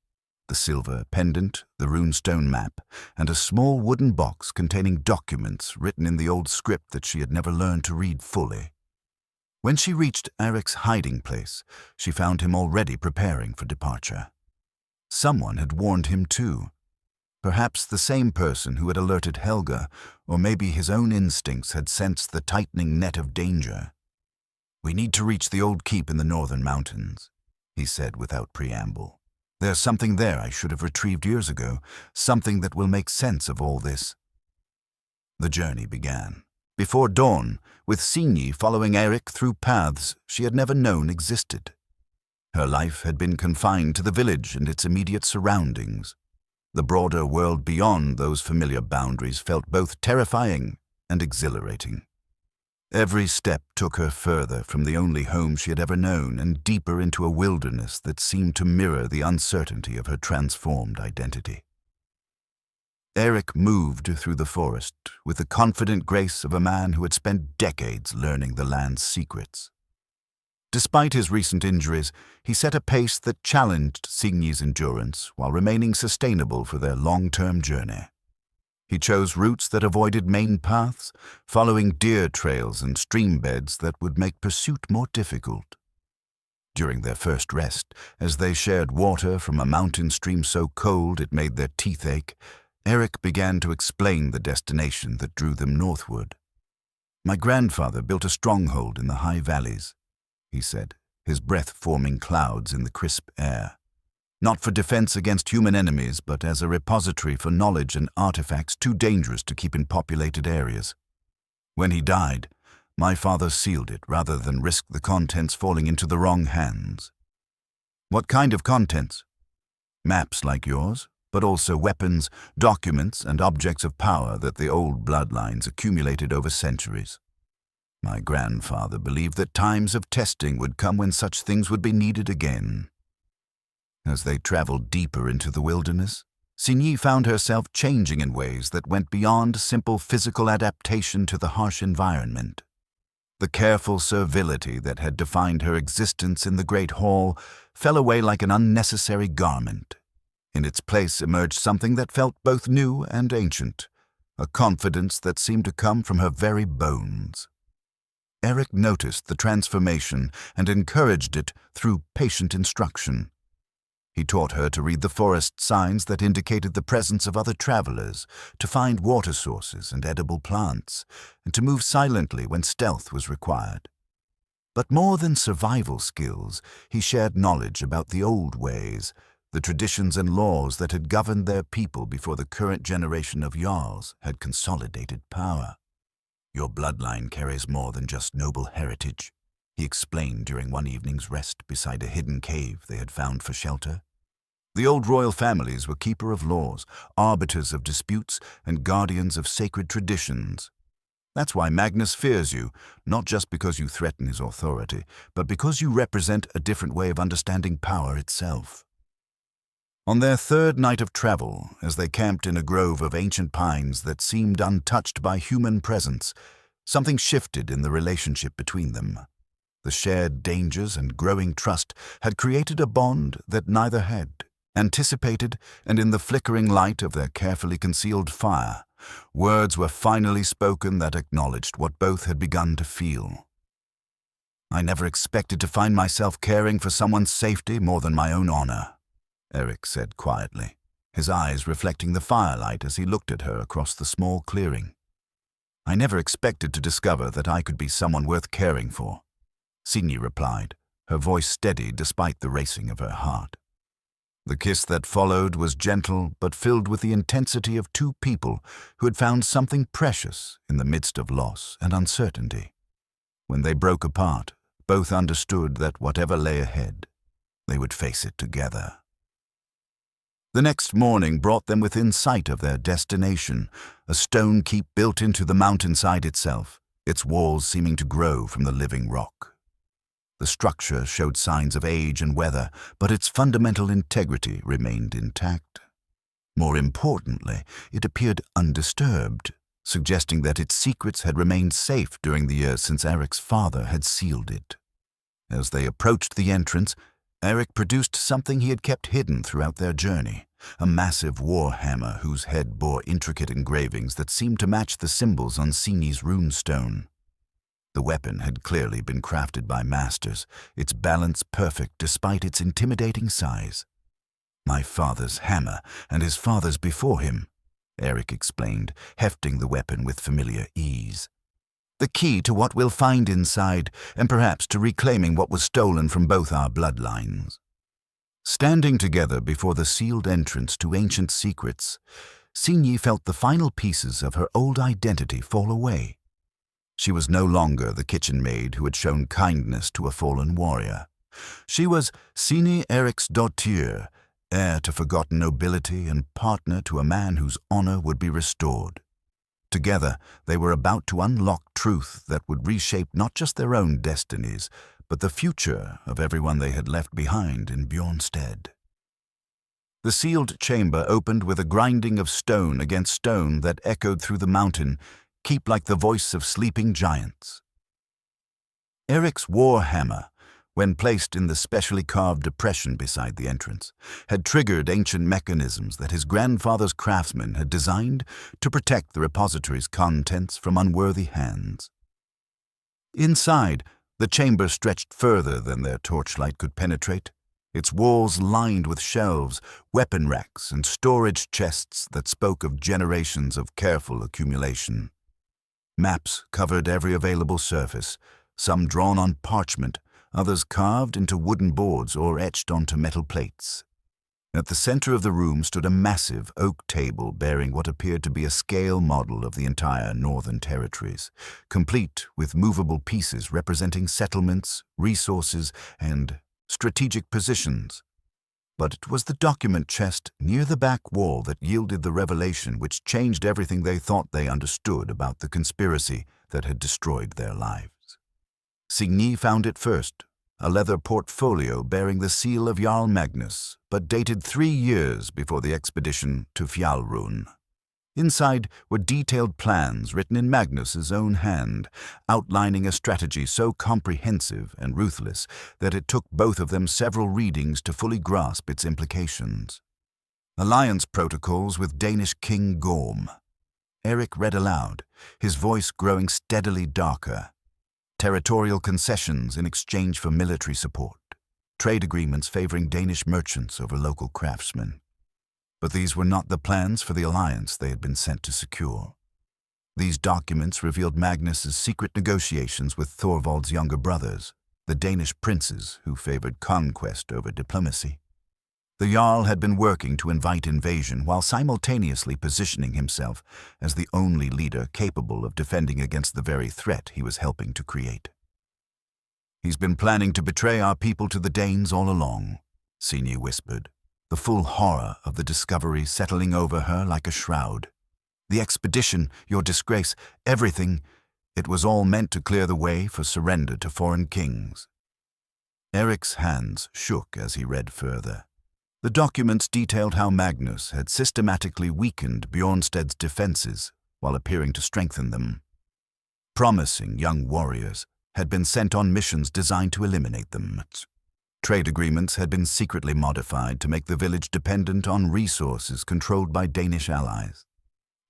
the silver pendant, the runestone map, and a small wooden box containing documents written in the old script that she had never learned to read fully. When she reached Eirik's hiding place, she found him already preparing for departure. Someone had warned him too. Perhaps the same person who had alerted Helga, or maybe his own instincts had sensed the tightening net of danger. "We need to reach the old keep in the northern mountains," he said without preamble. "There's something there I should have retrieved years ago, something that will make sense of all this." The journey began. Before dawn, with Signy following Eirik through paths she had never known existed. Her life had been confined to the village and its immediate surroundings. The broader world beyond those familiar boundaries felt both terrifying and exhilarating. Every step took her further from the only home she had ever known and deeper into a wilderness that seemed to mirror the uncertainty of her transformed identity. Eirik moved through the forest with the confident grace of a man who had spent decades learning the land's secrets. Despite his recent injuries, he set a pace that challenged Signy's endurance while remaining sustainable for their long-term journey. He chose routes that avoided main paths, following deer trails and stream beds that would make pursuit more difficult. During their first rest, as they shared water from a mountain stream so cold it made their teeth ache, Eirik began to explain the destination that drew them northward. "My grandfather built a stronghold in the high valleys," he said, his breath forming clouds in the crisp air. "Not for defense against human enemies, but as a repository for knowledge and artifacts too dangerous to keep in populated areas. When he died, my father sealed it rather than risk the contents falling into the wrong hands." "What kind of contents?" "Maps like yours, but also weapons, documents, and objects of power that the old bloodlines accumulated over centuries. My grandfather believed that times of testing would come when such things would be needed again." As they traveled deeper into the wilderness, Signy found herself changing in ways that went beyond simple physical adaptation to the harsh environment. The careful servility that had defined her existence in the Great Hall fell away like an unnecessary garment. In its place emerged something that felt both new and ancient, a confidence that seemed to come from her very bones. Eirik noticed the transformation and encouraged it through patient instruction. He taught her to read the forest signs that indicated the presence of other travelers, to find water sources and edible plants, and to move silently when stealth was required. But more than survival skills, he shared knowledge about the old ways, the traditions and laws that had governed their people before the current generation of jarls had consolidated power. "Your bloodline carries more than just noble heritage," he explained during one evening's rest beside a hidden cave they had found for shelter. "The old royal families were keeper of laws, arbiters of disputes, and guardians of sacred traditions. That's why Magnus fears you, not just because you threaten his authority, but because you represent a different way of understanding power itself." On their third night of travel, as they camped in a grove of ancient pines that seemed untouched by human presence, something shifted in the relationship between them. The shared dangers and growing trust had created a bond that neither had anticipated, and in the flickering light of their carefully concealed fire, words were finally spoken that acknowledged what both had begun to feel. "I never expected to find myself caring for someone's safety more than my own honor," Eirik said quietly, his eyes reflecting the firelight as he looked at her across the small clearing. "I never expected to discover that I could be someone worth caring for," Signy replied, her voice steady despite the racing of her heart. The kiss that followed was gentle but filled with the intensity of two people who had found something precious in the midst of loss and uncertainty. When they broke apart, both understood that whatever lay ahead, they would face it together. The next morning brought them within sight of their destination, a stone keep built into the mountainside itself, its walls seeming to grow from the living rock. The structure showed signs of age and weather, but its fundamental integrity remained intact. More importantly, it appeared undisturbed, suggesting that its secrets had remained safe during the years since Eirik's father had sealed it. As they approached the entrance, Eirik produced something he had kept hidden throughout their journey, a massive war hammer whose head bore intricate engravings that seemed to match the symbols on Signy's runestone. The weapon had clearly been crafted by masters, its balance perfect despite its intimidating size. "My father's hammer, and his father's before him," Eirik explained, hefting the weapon with familiar ease. "The key to what we'll find inside, and perhaps to reclaiming what was stolen from both our bloodlines." Standing together before the sealed entrance to ancient secrets, Signy felt the final pieces of her old identity fall away. She was no longer the kitchen maid who had shown kindness to a fallen warrior. She was Signy Eirik's daughter, heir to forgotten nobility and partner to a man whose honor would be restored. Together, they were about to unlock truth that would reshape not just their own destinies, but the future of everyone they had left behind in Bjornstead. The sealed chamber opened with a grinding of stone against stone that echoed through the mountain, keep like the voice of sleeping giants. Eirik's war hammer, when placed in the specially carved depression beside the entrance, had triggered ancient mechanisms that his grandfather's craftsmen had designed to protect the repository's contents from unworthy hands. Inside, the chamber stretched further than their torchlight could penetrate, its walls lined with shelves, weapon racks, and storage chests that spoke of generations of careful accumulation. Maps covered every available surface, some drawn on parchment, others carved into wooden boards or etched onto metal plates. At the center of the room stood a massive oak table bearing what appeared to be a scale model of the entire Northern Territories, complete with movable pieces representing settlements, resources, and strategic positions. But it was the document chest near the back wall that yielded the revelation which changed everything they thought they understood about the conspiracy that had destroyed their lives. Signy found it first, a leather portfolio bearing the seal of Jarl Magnus, but dated 3 years before the expedition to Fjalrun. Inside were detailed plans written in Magnus's own hand, outlining a strategy so comprehensive and ruthless that it took both of them several readings to fully grasp its implications. Alliance protocols with Danish King Gorm. Eirik read aloud, his voice growing steadily darker. Territorial concessions in exchange for military support, trade agreements favoring Danish merchants over local craftsmen. But these were not the plans for the alliance they had been sent to secure. These documents revealed Magnus's secret negotiations with Thorvald's younger brothers, the Danish princes who favored conquest over diplomacy. The Jarl had been working to invite invasion while simultaneously positioning himself as the only leader capable of defending against the very threat he was helping to create. "He's been planning to betray our people to the Danes all along," Signy whispered, the full horror of the discovery settling over her like a shroud. "The expedition, your disgrace, everything, it was all meant to clear the way for surrender to foreign kings." Eirik's hands shook as he read further. The documents detailed how Magnus had systematically weakened Bjornsted's defenses while appearing to strengthen them. Promising young warriors had been sent on missions designed to eliminate them. Trade agreements had been secretly modified to make the village dependent on resources controlled by Danish allies.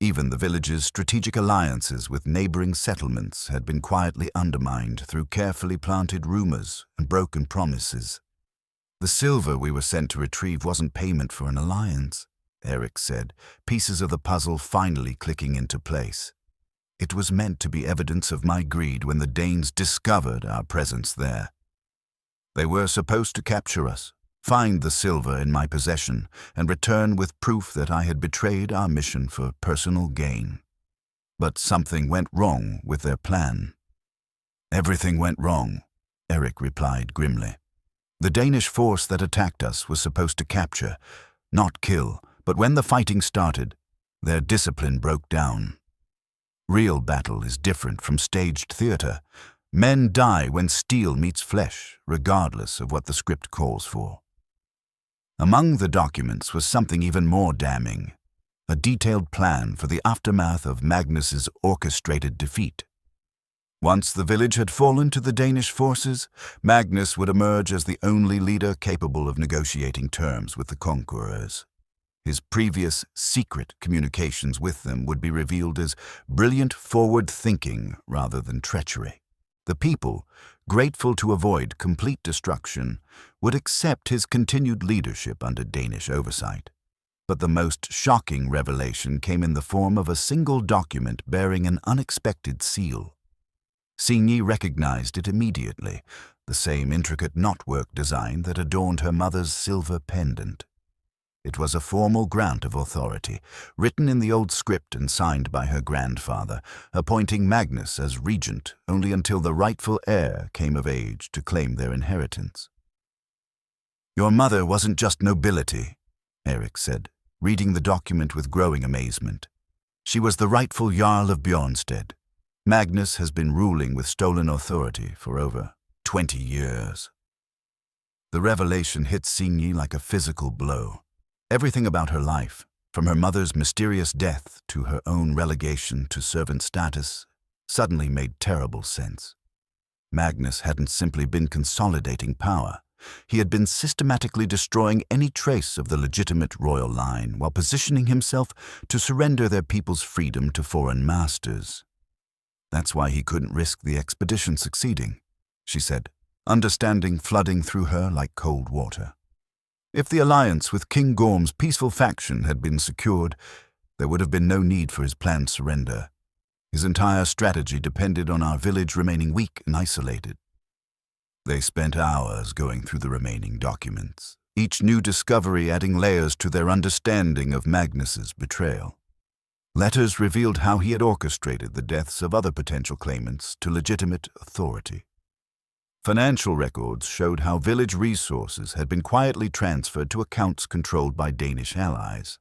Even the village's strategic alliances with neighboring settlements had been quietly undermined through carefully planted rumors and broken promises. "The silver we were sent to retrieve wasn't payment for an alliance," Eirik said, pieces of the puzzle finally clicking into place. "It was meant to be evidence of my greed when the Danes discovered our presence there. They were supposed to capture us, find the silver in my possession, and return with proof that I had betrayed our mission for personal gain. But something went wrong with their plan." "Everything went wrong," Eirik replied grimly. "The Danish force that attacked us was supposed to capture, not kill, but when the fighting started, their discipline broke down. Real battle is different from staged theater. Men die when steel meets flesh, regardless of what the script calls for." Among the documents was something even more damning, a detailed plan for the aftermath of Magnus's orchestrated defeat. Once the village had fallen to the Danish forces, Magnus would emerge as the only leader capable of negotiating terms with the conquerors. His previous secret communications with them would be revealed as brilliant forward thinking rather than treachery. The people, grateful to avoid complete destruction, would accept his continued leadership under Danish oversight. But the most shocking revelation came in the form of a single document bearing an unexpected seal. Signy recognized it immediately, the same intricate knotwork design that adorned her mother's silver pendant. It was a formal grant of authority, written in the old script and signed by her grandfather, appointing Magnus as regent only until the rightful heir came of age to claim their inheritance. "Your mother wasn't just nobility," Eirik said, reading the document with growing amazement. "She was the rightful jarl of Bjornstead. Magnus has been ruling with stolen authority for over 20 years. The revelation hit Signy like a physical blow. Everything about her life, from her mother's mysterious death to her own relegation to servant status, suddenly made terrible sense. Magnus hadn't simply been consolidating power. He had been systematically destroying any trace of the legitimate royal line while positioning himself to surrender their people's freedom to foreign masters. "That's why he couldn't risk the expedition succeeding," she said, understanding flooding through her like cold water. "If the alliance with King Gorm's peaceful faction had been secured, there would have been no need for his planned surrender. His entire strategy depended on our village remaining weak and isolated." They spent hours going through the remaining documents, each new discovery adding layers to their understanding of Magnus's betrayal. Letters revealed how he had orchestrated the deaths of other potential claimants to legitimate authority. Financial records showed how village resources had been quietly transferred to accounts controlled by Danish allies.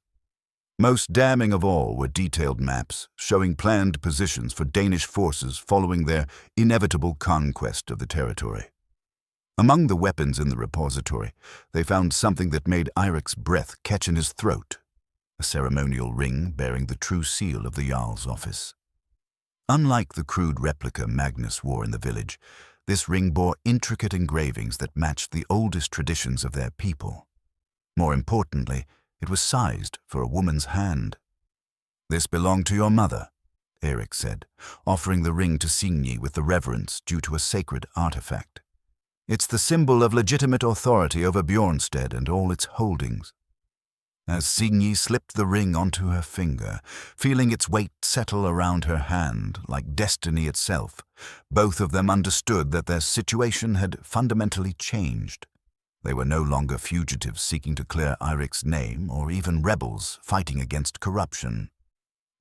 Most damning of all were detailed maps showing planned positions for Danish forces following their inevitable conquest of the territory. Among the weapons in the repository, they found something that made Eirik's breath catch in his throat: a ceremonial ring bearing the true seal of the jarl's office. Unlike the crude replica Magnus wore in the village, this ring bore intricate engravings that matched the oldest traditions of their people. More importantly, it was sized for a woman's hand. "This belonged to your mother," Eirik said, offering the ring to Signy with the reverence due to a sacred artifact. "It's the symbol of legitimate authority over Bjornstead and all its holdings." As Signy slipped the ring onto her finger, feeling its weight settle around her hand like destiny itself, both of them understood that their situation had fundamentally changed. They were no longer fugitives seeking to clear Eirik's name or even rebels fighting against corruption.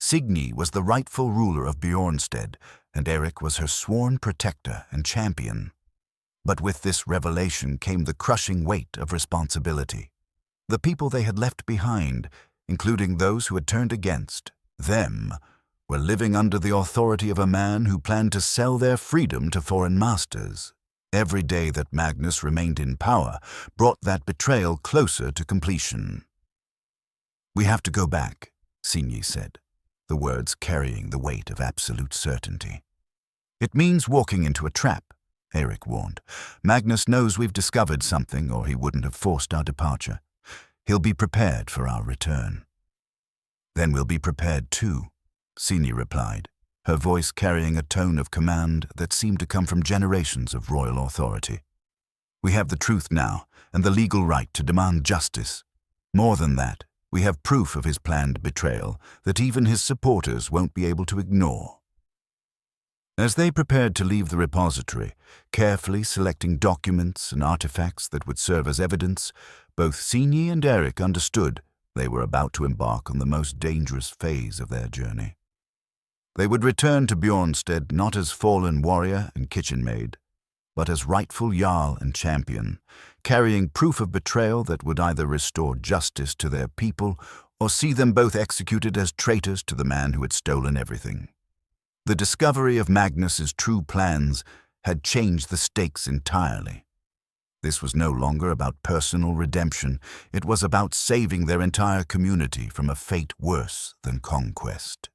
Signy was the rightful ruler of Bjornstead, and Eirik was her sworn protector and champion. But with this revelation came the crushing weight of responsibility. The people they had left behind, including those who had turned against them, were living under the authority of a man who planned to sell their freedom to foreign masters. Every day that Magnus remained in power brought that betrayal closer to completion. "We have to go back," Signy said, the words carrying the weight of absolute certainty. "It means walking into a trap," Eirik warned. "Magnus knows we've discovered something, or he wouldn't have forced our departure. He'll be prepared for our return." "Then we'll be prepared too," Signy replied, her voice carrying a tone of command that seemed to come from generations of royal authority. "We have the truth now, and the legal right to demand justice. More than that, we have proof of his planned betrayal that even his supporters won't be able to ignore." As they prepared to leave the repository, carefully selecting documents and artifacts that would serve as evidence, both Signy and Eirik understood they were about to embark on the most dangerous phase of their journey. They would return to Bjornstead not as fallen warrior and kitchen maid, but as rightful jarl and champion, carrying proof of betrayal that would either restore justice to their people or see them both executed as traitors to the man who had stolen everything. The discovery of Magnus's true plans had changed the stakes entirely. This was no longer about personal redemption. It was about saving their entire community from a fate worse than conquest.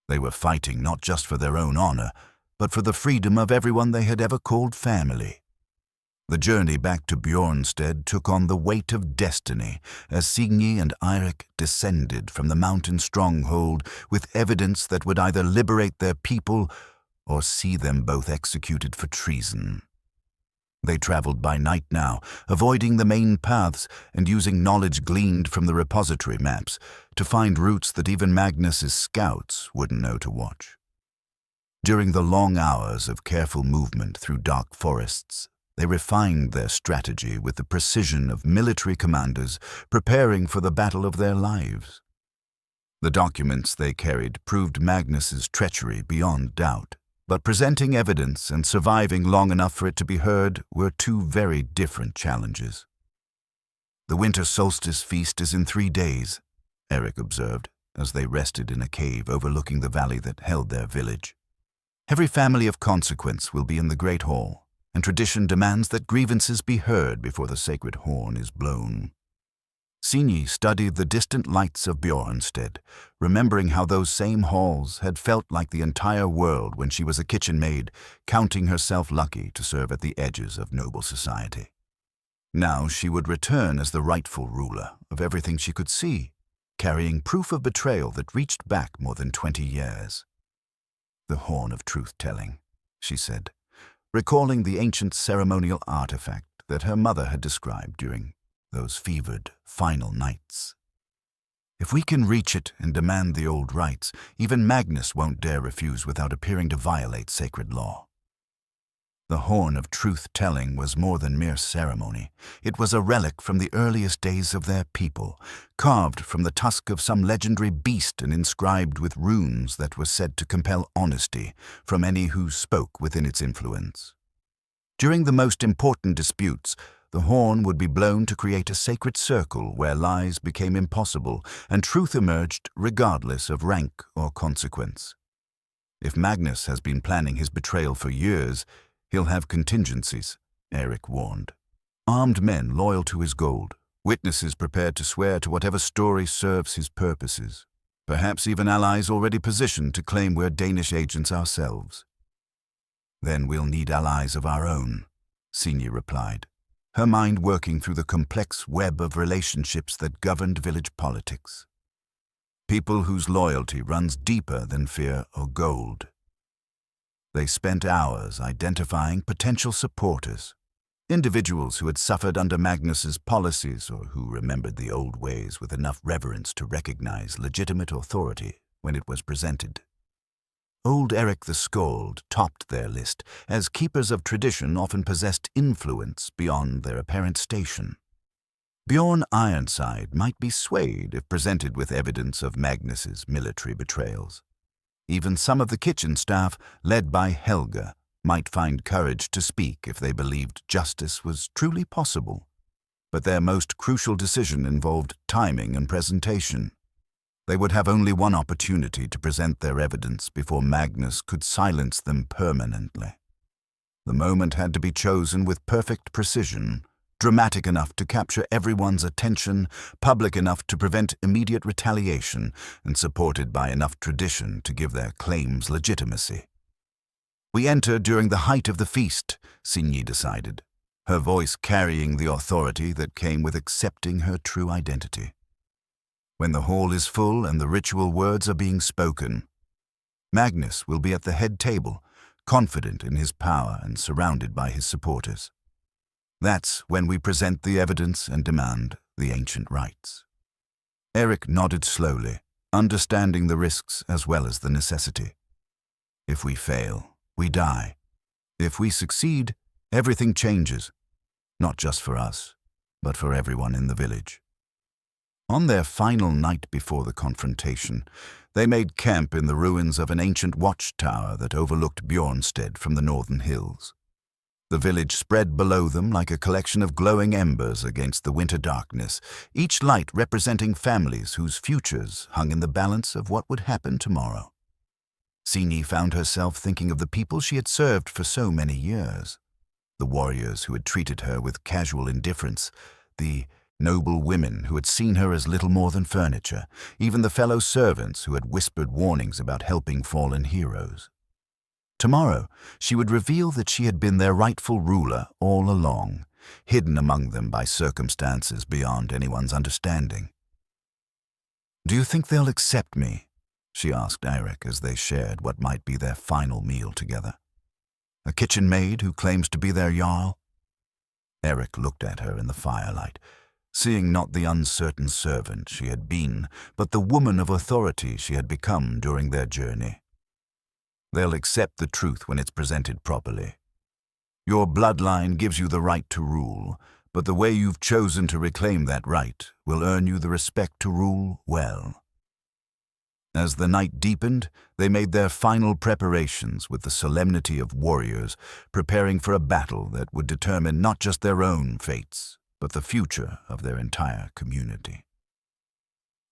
They were fighting not just for their own honor, but for the freedom of everyone they had ever called family. The journey back to Bjornstead took on the weight of destiny as Signy and Eirik descended from the mountain stronghold with evidence that would either liberate their people or see them both executed for treason. They traveled by night now, avoiding the main paths and using knowledge gleaned from the repository maps to find routes that even Magnus's scouts wouldn't know to watch. During the long hours of careful movement through dark forests, they refined their strategy with the precision of military commanders preparing for the battle of their lives. The documents they carried proved Magnus's treachery beyond doubt, but presenting evidence and surviving long enough for it to be heard were two very different challenges. "The winter solstice feast is in 3 days," Eirik observed as they rested in a cave overlooking the valley that held their village. "Every family of consequence will be in the Great Hall, and tradition demands that grievances be heard before the sacred horn is blown." Signy studied the distant lights of Bjornstead, remembering how those same halls had felt like the entire world when she was a kitchen maid, counting herself lucky to serve at the edges of noble society. Now she would return as the rightful ruler of everything she could see, carrying proof of betrayal that reached back more than 20 years. "The horn of truth-telling," she said, recalling the ancient ceremonial artifact that her mother had described during those fevered final nights. "If we can reach it and demand the old rites, even Magnus won't dare refuse without appearing to violate sacred law." The horn of truth-telling was more than mere ceremony. It was a relic from the earliest days of their people, carved from the tusk of some legendary beast and inscribed with runes that were said to compel honesty from any who spoke within its influence. During the most important disputes, the horn would be blown to create a sacred circle where lies became impossible and truth emerged regardless of rank or consequence. If Magnus has been planning his betrayal for years, he'll have contingencies, Eirik warned. Armed men loyal to his gold, witnesses prepared to swear to whatever story serves his purposes, perhaps even allies already positioned to claim we're Danish agents ourselves. "Then we'll need allies of our own," Signy replied, her mind working through the complex web of relationships that governed village politics. People whose loyalty runs deeper than fear or gold. They spent hours identifying potential supporters, individuals who had suffered under Magnus's policies or who remembered the old ways with enough reverence to recognize legitimate authority when it was presented. Old Eirik the Skald topped their list, as keepers of tradition often possessed influence beyond their apparent station. Bjorn Ironside might be swayed if presented with evidence of Magnus's military betrayals. Even some of the kitchen staff, led by Helga, might find courage to speak if they believed justice was truly possible. But their most crucial decision involved timing and presentation. They would have only one opportunity to present their evidence before Magnus could silence them permanently. The moment had to be chosen with perfect precision, dramatic enough to capture everyone's attention, public enough to prevent immediate retaliation, and supported by enough tradition to give their claims legitimacy. "We enter during the height of the feast," Signy decided, her voice carrying the authority that came with accepting her true identity. "When the hall is full and the ritual words are being spoken, Magnus will be at the head table, confident in his power and surrounded by his supporters. That's when we present the evidence and demand the ancient rites." Eirik nodded slowly, understanding the risks as well as the necessity. "If we fail, we die. If we succeed, everything changes, not just for us, but for everyone in the village." On their final night before the confrontation, they made camp in the ruins of an ancient watchtower that overlooked Bjornstead from the northern hills. The village spread below them like a collection of glowing embers against the winter darkness, each light representing families whose futures hung in the balance of what would happen tomorrow. Signy found herself thinking of the people she had served for so many years. The warriors who had treated her with casual indifference, the noble women who had seen her as little more than furniture, even the fellow servants who had whispered warnings about helping fallen heroes. Tomorrow, she would reveal that she had been their rightful ruler all along, hidden among them by circumstances beyond anyone's understanding. "Do you think they'll accept me?" she asked Eirik as they shared what might be their final meal together. "A kitchen maid who claims to be their jarl?" Eirik looked at her in the firelight, seeing not the uncertain servant she had been, but the woman of authority she had become during their journey. "They'll accept the truth when it's presented properly. Your bloodline gives you the right to rule, but the way you've chosen to reclaim that right will earn you the respect to rule well." As the night deepened, they made their final preparations with the solemnity of warriors preparing for a battle that would determine not just their own fates, but the future of their entire community.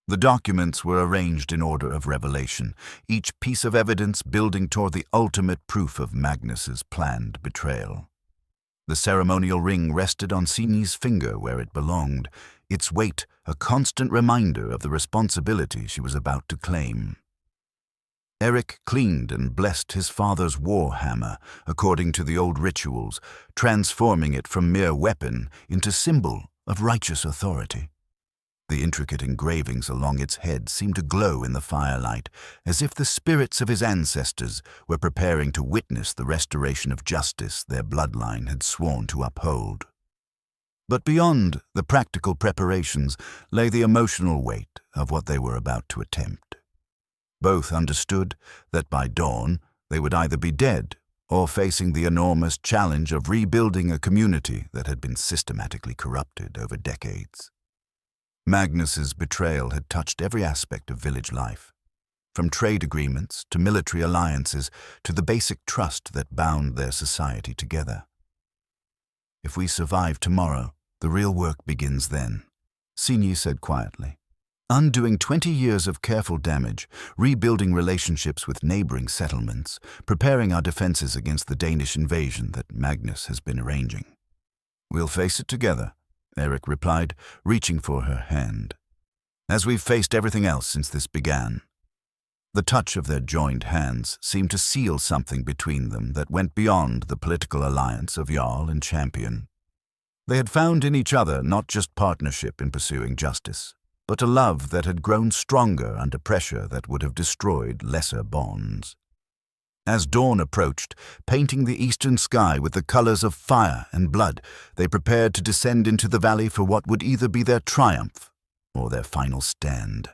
The documents were arranged in order of revelation, each piece of evidence building toward the ultimate proof of Magnus's planned betrayal. The ceremonial ring rested on Signy's finger where it belonged, its weight a constant reminder of the responsibility she was about to claim. Eirik cleaned and blessed his father's war hammer according to the old rituals, transforming it from mere weapon into symbol of righteous authority. The intricate engravings along its head seemed to glow in the firelight, as if the spirits of his ancestors were preparing to witness the restoration of justice their bloodline had sworn to uphold. But beyond the practical preparations lay the emotional weight of what they were about to attempt. Both understood that by dawn they would either be dead or facing the enormous challenge of rebuilding a community that had been systematically corrupted over decades. Magnus's betrayal had touched every aspect of village life, from trade agreements to military alliances to the basic trust that bound their society together. "If we survive tomorrow, the real work begins then," Signy said quietly. "Undoing 20 years of careful damage, rebuilding relationships with neighboring settlements, preparing our defenses against the Danish invasion that Magnus has been arranging." "We'll face it together," Eirik replied, reaching for her hand. "As we've faced everything else since this began." The touch of their joined hands seemed to seal something between them that went beyond the political alliance of jarl and champion. They had found in each other not just partnership in pursuing justice, but a love that had grown stronger under pressure that would have destroyed lesser bonds. As dawn approached, painting the eastern sky with the colors of fire and blood, they prepared to descend into the valley for what would either be their triumph or their final stand.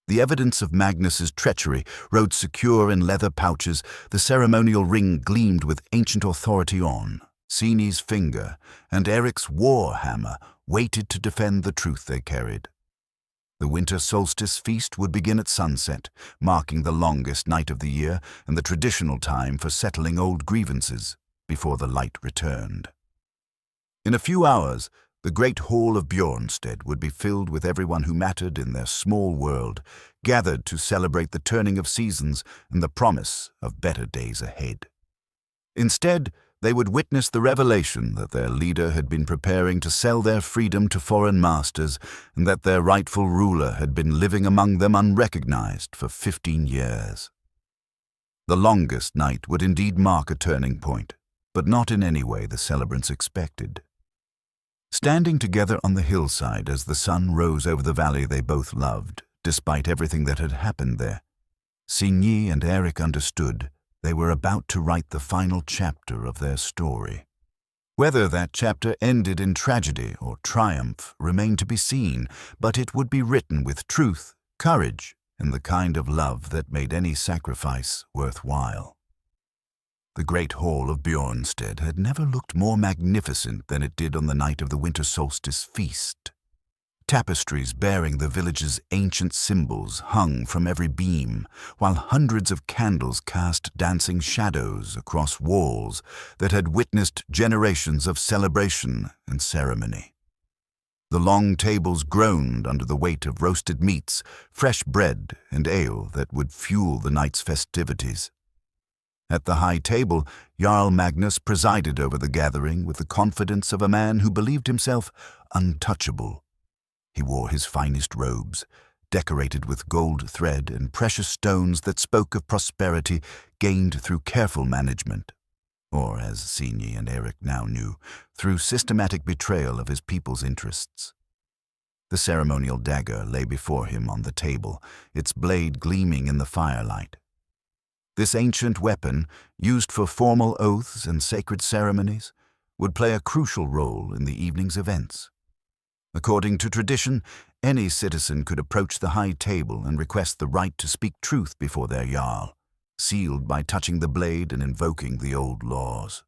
The evidence of Magnus's treachery rode secure in leather pouches, the ceremonial ring gleamed with ancient authority on. Signy's finger and Eirik's war hammer waited to defend the truth they carried. The winter solstice feast would begin at sunset, marking the longest night of the year and the traditional time for settling old grievances before the light returned. In a few hours, the great hall of Bjornstead would be filled with everyone who mattered in their small world, gathered to celebrate the turning of seasons and the promise of better days ahead. Instead, they would witness the revelation that their leader had been preparing to sell their freedom to foreign masters and that their rightful ruler had been living among them unrecognized for 15 years. The longest night would indeed mark a turning point, but not in any way the celebrants expected. Standing together on the hillside as the sun rose over the valley they both loved, despite everything that had happened there, Signy and Eirik understood they were about to write the final chapter of their story. Whether that chapter ended in tragedy or triumph remained to be seen, but it would be written with truth, courage, and the kind of love that made any sacrifice worthwhile. The great hall of Bjornstead had never looked more magnificent than it did on the night of the winter solstice feast. Tapestries bearing the village's ancient symbols hung from every beam, while hundreds of candles cast dancing shadows across walls that had witnessed generations of celebration and ceremony. The long tables groaned under the weight of roasted meats, fresh bread, and ale that would fuel the night's festivities. At the high table, Jarl Magnus presided over the gathering with the confidence of a man who believed himself untouchable. He wore his finest robes, decorated with gold thread and precious stones that spoke of prosperity gained through careful management, or, as Signy and Eirik now knew, through systematic betrayal of his people's interests. The ceremonial dagger lay before him on the table, its blade gleaming in the firelight. This ancient weapon, used for formal oaths and sacred ceremonies, would play a crucial role in the evening's events. According to tradition, any citizen could approach the high table and request the right to speak truth before their jarl, sealed by touching the blade and invoking the old laws.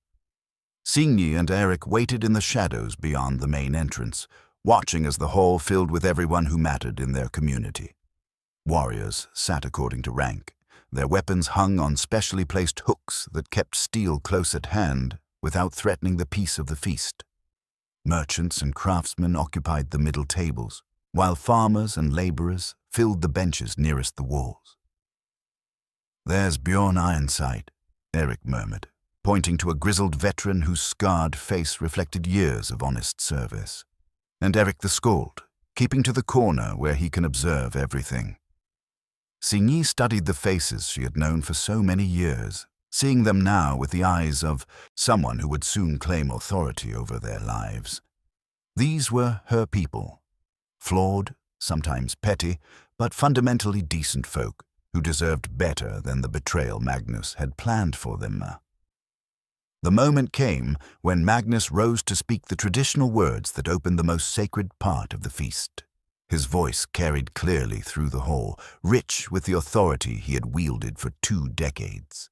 Signy and Eirik waited in the shadows beyond the main entrance, watching as the hall filled with everyone who mattered in their community. Warriors sat according to rank, their weapons hung on specially placed hooks that kept steel close at hand without threatening the peace of the feast. Merchants and craftsmen occupied the middle tables, while farmers and laborers filled the benches nearest the walls. "There's Bjorn Ironside," Eirik murmured, pointing to a grizzled veteran whose scarred face reflected years of honest service. "And Eirik the Skald, keeping to the corner where he can observe everything." Signy studied the faces she had known for so many years, seeing them now with the eyes of someone who would soon claim authority over their lives. These were her people, flawed, sometimes petty, but fundamentally decent folk who deserved better than the betrayal Magnus had planned for them. The moment came when Magnus rose to speak the traditional words that opened the most sacred part of the feast. His voice carried clearly through the hall, rich with the authority he had wielded for 2 decades.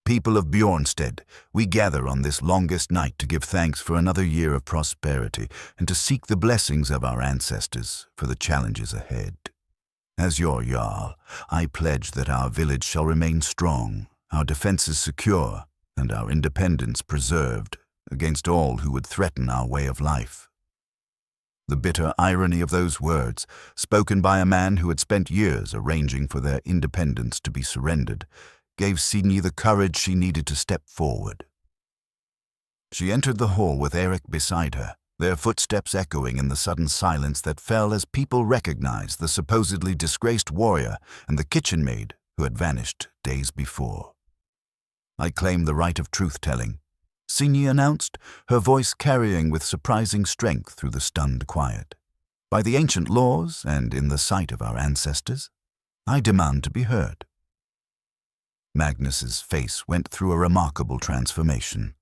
"People of Bjornstead, we gather on this longest night to give thanks for another year of prosperity and to seek the blessings of our ancestors for the challenges ahead. As your jarl, I pledge that our village shall remain strong, our defenses secure, and our independence preserved against all who would threaten our way of life." The bitter irony of those words, spoken by a man who had spent years arranging for their independence to be surrendered, gave Signy the courage she needed to step forward. She entered the hall with Eirik beside her, their footsteps echoing in the sudden silence that fell as people recognized the supposedly disgraced warrior and the kitchen maid who had vanished days before. "I claim the right of truth-telling," Signy announced, her voice carrying with surprising strength through the stunned quiet. "By the ancient laws and in the sight of our ancestors, I demand to be heard." Magnus's face went through a remarkable transformation.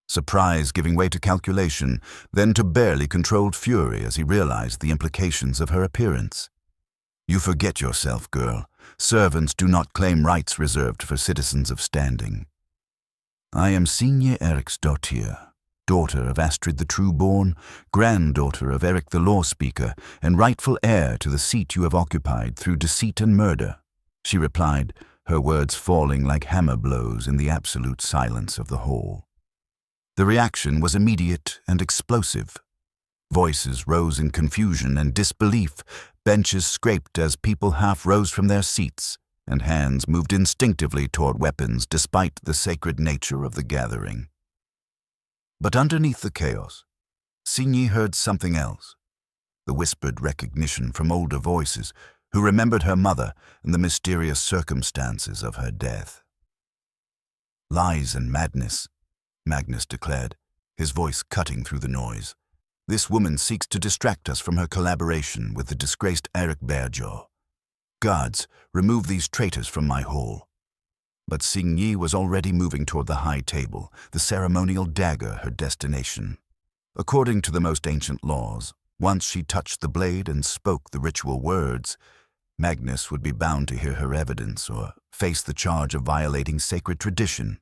Surprise giving way to calculation, then to barely controlled fury as he realized the implications of her appearance. "You forget yourself, girl. Servants do not claim rights reserved for citizens of standing. I am Signy Eriksdottir, daughter of Astrid the True-Born, granddaughter of Eirik the Law-Speaker, and rightful heir to the seat you have occupied through deceit and murder," she replied, her words falling like hammer blows in the absolute silence of the hall. The reaction was immediate and explosive. Voices rose in confusion and disbelief, benches scraped as people half rose from their seats, and hands moved instinctively toward weapons despite the sacred nature of the gathering. But underneath the chaos, Signy heard something else, the whispered recognition from older voices who remembered her mother and the mysterious circumstances of her death. "Lies and madness," Magnus declared, his voice cutting through the noise. "This woman seeks to distract us from her collaboration with the disgraced Eirik Bearjaw. Guards, remove these traitors from my hall." But Signy was already moving toward the high table, the ceremonial dagger her destination. According to the most ancient laws, once she touched the blade and spoke the ritual words, Magnus would be bound to hear her evidence or face the charge of violating sacred tradition.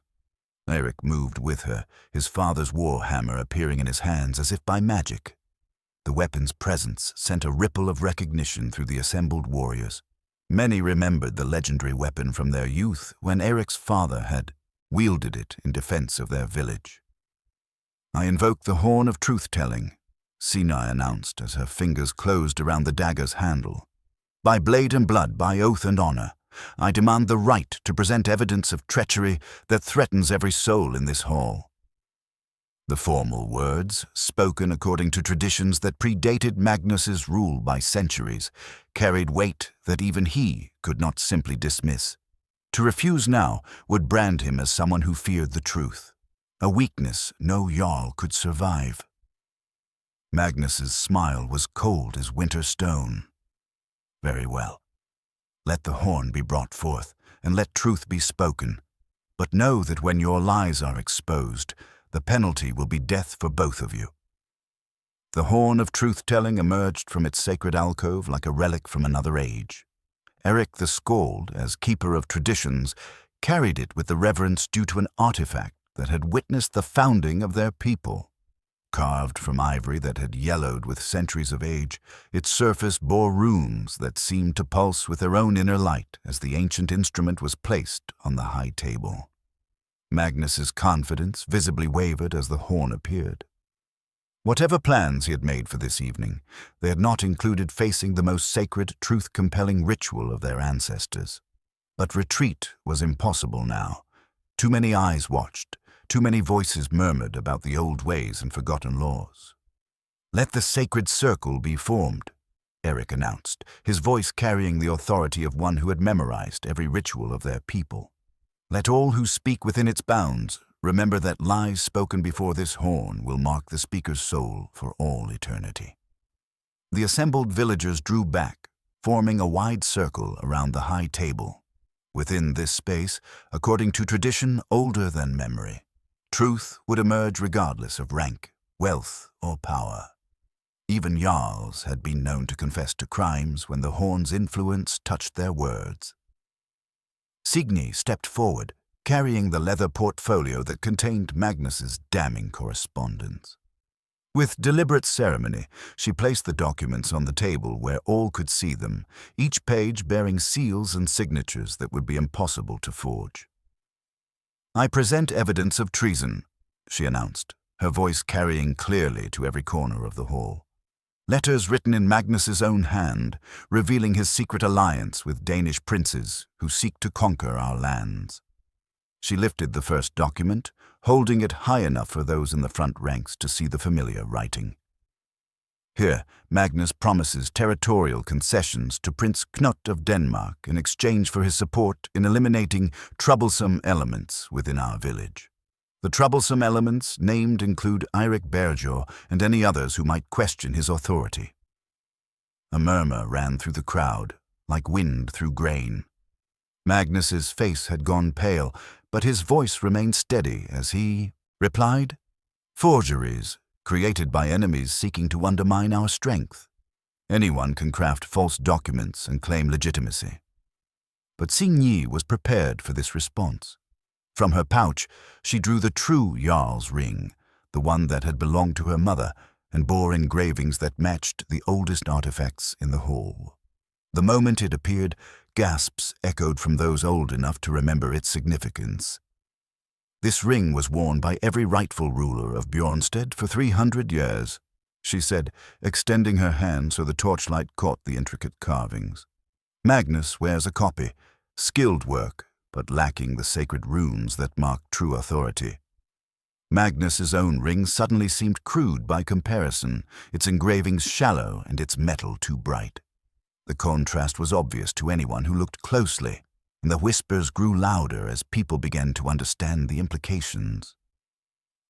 Eirik moved with her, his father's war hammer appearing in his hands as if by magic. The weapon's presence sent a ripple of recognition through the assembled warriors. Many remembered the legendary weapon from their youth when Eirik's father had wielded it in defense of their village. "I invoke the horn of truth-telling," Signy announced as her fingers closed around the dagger's handle. "By blade and blood, by oath and honor, I demand the right to present evidence of treachery that threatens every soul in this hall." The formal words, spoken according to traditions that predated Magnus's rule by centuries, carried weight that even he could not simply dismiss. To refuse now would brand him as someone who feared the truth, a weakness no jarl could survive. Magnus's smile was cold as winter stone. "Very well. Let the horn be brought forth, and let truth be spoken. But know that when your lies are exposed, the penalty will be death for both of you." The horn of truth-telling emerged from its sacred alcove like a relic from another age. Eirik the Skald, as keeper of traditions, carried it with the reverence due to an artifact that had witnessed the founding of their people. Carved from ivory that had yellowed with centuries of age, its surface bore runes that seemed to pulse with their own inner light as the ancient instrument was placed on the high table. Magnus's confidence visibly wavered as the horn appeared. Whatever plans he had made for this evening, they had not included facing the most sacred, truth-compelling ritual of their ancestors. But retreat was impossible now. Too many eyes watched, too many voices murmured about the old ways and forgotten laws. "Let the sacred circle be formed," Eirik announced, his voice carrying the authority of one who had memorized every ritual of their people. "Let all who speak within its bounds remember that lies spoken before this horn will mark the speaker's soul for all eternity." The assembled villagers drew back, forming a wide circle around the high table. Within this space, according to tradition older than memory, truth would emerge regardless of rank, wealth, or power. Even jarls had been known to confess to crimes when the horn's influence touched their words. Signy stepped forward, carrying the leather portfolio that contained Magnus's damning correspondence. With deliberate ceremony, she placed the documents on the table where all could see them, each page bearing seals and signatures that would be impossible to forge. "I present evidence of treason," she announced, her voice carrying clearly to every corner of the hall. Letters written in Magnus's own hand, revealing his secret alliance with Danish princes who seek to conquer our lands. She lifted the first document, holding it high enough for those in the front ranks to see the familiar writing. Here, Magnus promises territorial concessions to Prince Knut of Denmark in exchange for his support in eliminating troublesome elements within our village. The troublesome elements named include Eirik Bearjaw and any others who might question his authority. A murmur ran through the crowd, like wind through grain. Magnus's face had gone pale, but his voice remained steady as he replied, "Forgeries, created by enemies seeking to undermine our strength. Anyone can craft false documents and claim legitimacy." But Signy was prepared for this response. From her pouch, she drew the true jarl's ring, the one that had belonged to her mother and bore engravings that matched the oldest artifacts in the hall. The moment it appeared, gasps echoed from those old enough to remember its significance. "This ring was worn by every rightful ruler of Bjornstead for 300 years, she said, extending her hand so the torchlight caught the intricate carvings. "Magnus wears a copy, skilled work, but lacking the sacred runes that mark true authority." Magnus's own ring suddenly seemed crude by comparison, its engravings shallow and its metal too bright. The contrast was obvious to anyone who looked closely, and the whispers grew louder as people began to understand the implications.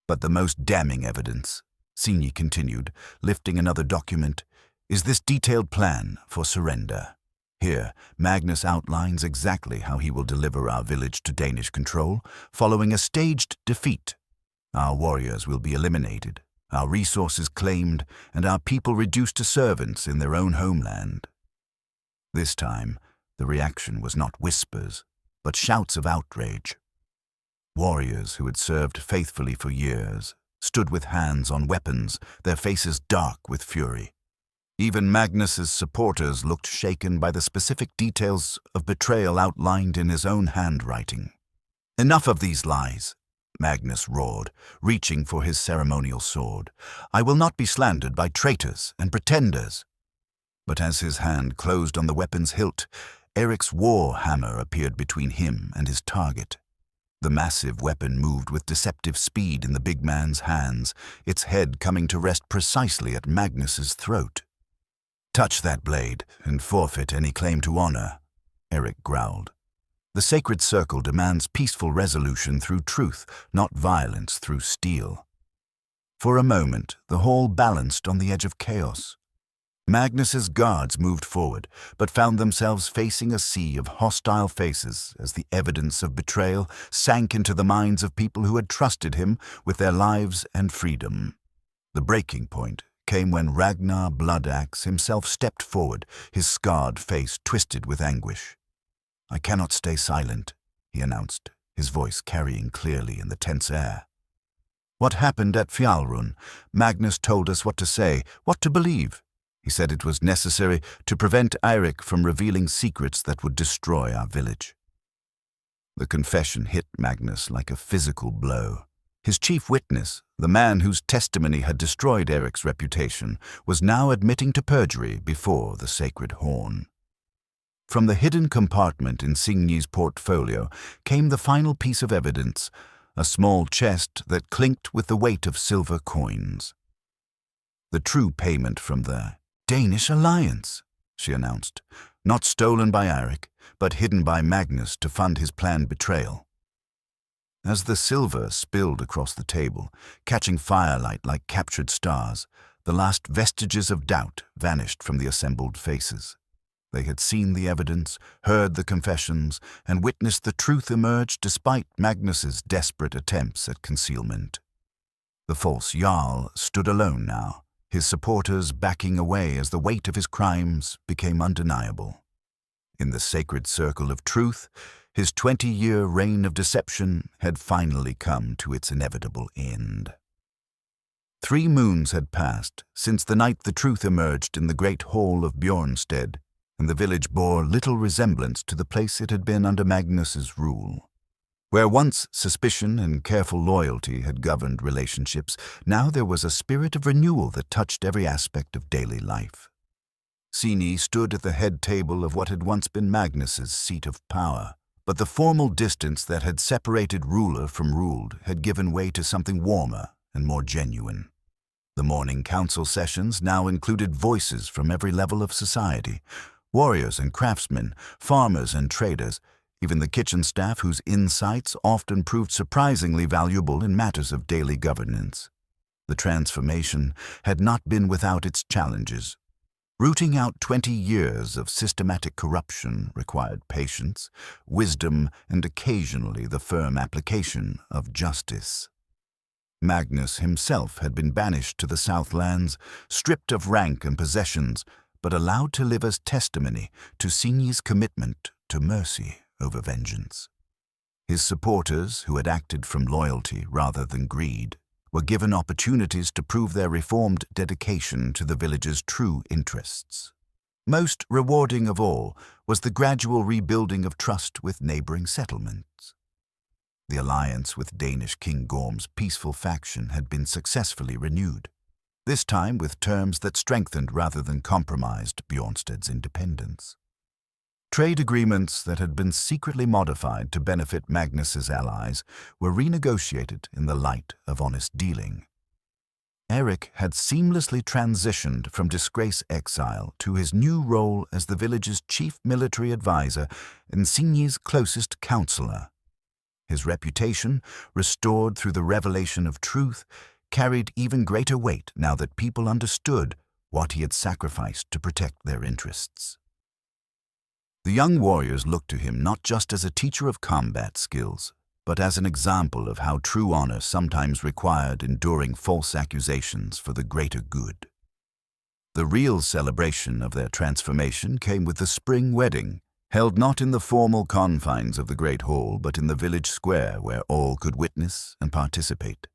"But the most damning evidence," Signy continued, lifting another document, "is this detailed plan for surrender. Here, Magnus outlines exactly how he will deliver our village to Danish control, following a staged defeat. Our warriors will be eliminated, our resources claimed, and our people reduced to servants in their own homeland." This time, the reaction was not whispers, but shouts of outrage. Warriors who had served faithfully for years stood with hands on weapons, their faces dark with fury. Even Magnus's supporters looked shaken by the specific details of betrayal outlined in his own handwriting. "Enough of these lies," Magnus roared, reaching for his ceremonial sword. "I will not be slandered by traitors and pretenders." But as his hand closed on the weapon's hilt, Eirik's war hammer appeared between him and his target. The massive weapon moved with deceptive speed in the big man's hands, its head coming to rest precisely at Magnus's throat. "Touch that blade and forfeit any claim to honor," Eirik growled. "The sacred circle demands peaceful resolution through truth, not violence through steel." For a moment, the hall balanced on the edge of chaos. Magnus's guards moved forward, but found themselves facing a sea of hostile faces as the evidence of betrayal sank into the minds of people who had trusted him with their lives and freedom. The breaking point came when Ragnar Bloodaxe himself stepped forward, his scarred face twisted with anguish. "I cannot stay silent," he announced, his voice carrying clearly in the tense air. "What happened at Fjalrun? Magnus told us what to say, what to believe. He said it was necessary to prevent Eirik from revealing secrets that would destroy our village." The confession hit Magnus like a physical blow. His chief witness, the man whose testimony had destroyed Eirik's reputation, was now admitting to perjury before the sacred horn. From the hidden compartment in Signy's portfolio came the final piece of evidence, a small chest that clinked with the weight of silver coins. "The true payment from the Danish alliance," she announced, "not stolen by Eirik, but hidden by Magnus to fund his planned betrayal." As the silver spilled across the table, catching firelight like captured stars, the last vestiges of doubt vanished from the assembled faces. They had seen the evidence, heard the confessions, and witnessed the truth emerge despite Magnus's desperate attempts at concealment. The false jarl stood alone now, his supporters backing away as the weight of his crimes became undeniable. In the sacred circle of truth, his 20-year reign of deception had finally come to its inevitable end. 3 moons had passed since the night the truth emerged in the great hall of Bjornstead, and the village bore little resemblance to the place it had been under Magnus's rule. Where once suspicion and careful loyalty had governed relationships, now there was a spirit of renewal that touched every aspect of daily life. Signy stood at the head table of what had once been Magnus's seat of power, but the formal distance that had separated ruler from ruled had given way to something warmer and more genuine. The morning council sessions now included voices from every level of society, warriors and craftsmen, farmers and traders, even the kitchen staff whose insights often proved surprisingly valuable in matters of daily governance. The transformation had not been without its challenges. Rooting out 20 years of systematic corruption required patience, wisdom, and occasionally the firm application of justice. Magnus himself had been banished to the Southlands, stripped of rank and possessions, but allowed to live as testimony to Signy's commitment to mercy over vengeance. His supporters, who had acted from loyalty rather than greed, were given opportunities to prove their reformed dedication to the village's true interests. Most rewarding of all was the gradual rebuilding of trust with neighboring settlements. The alliance with Danish King Gorm's peaceful faction had been successfully renewed, this time with terms that strengthened rather than compromised Bjornsted's independence. Trade agreements that had been secretly modified to benefit Magnus's allies were renegotiated in the light of honest dealing. Eirik had seamlessly transitioned from disgrace exile to his new role as the village's chief military advisor and Signy's closest counselor. His reputation, restored through the revelation of truth, carried even greater weight now that people understood what he had sacrificed to protect their interests. The young warriors looked to him not just as a teacher of combat skills, but as an example of how true honor sometimes required enduring false accusations for the greater good. The real celebration of their transformation came with the spring wedding, held not in the formal confines of the great hall, but in the village square where all could witness and participate.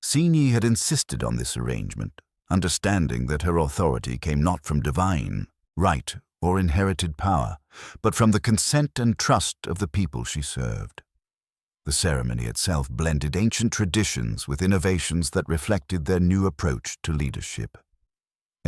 Signy had insisted on this arrangement, understanding that her authority came not from divine right or inherited power, but from the consent and trust of the people she served. The ceremony itself blended ancient traditions with innovations that reflected their new approach to leadership.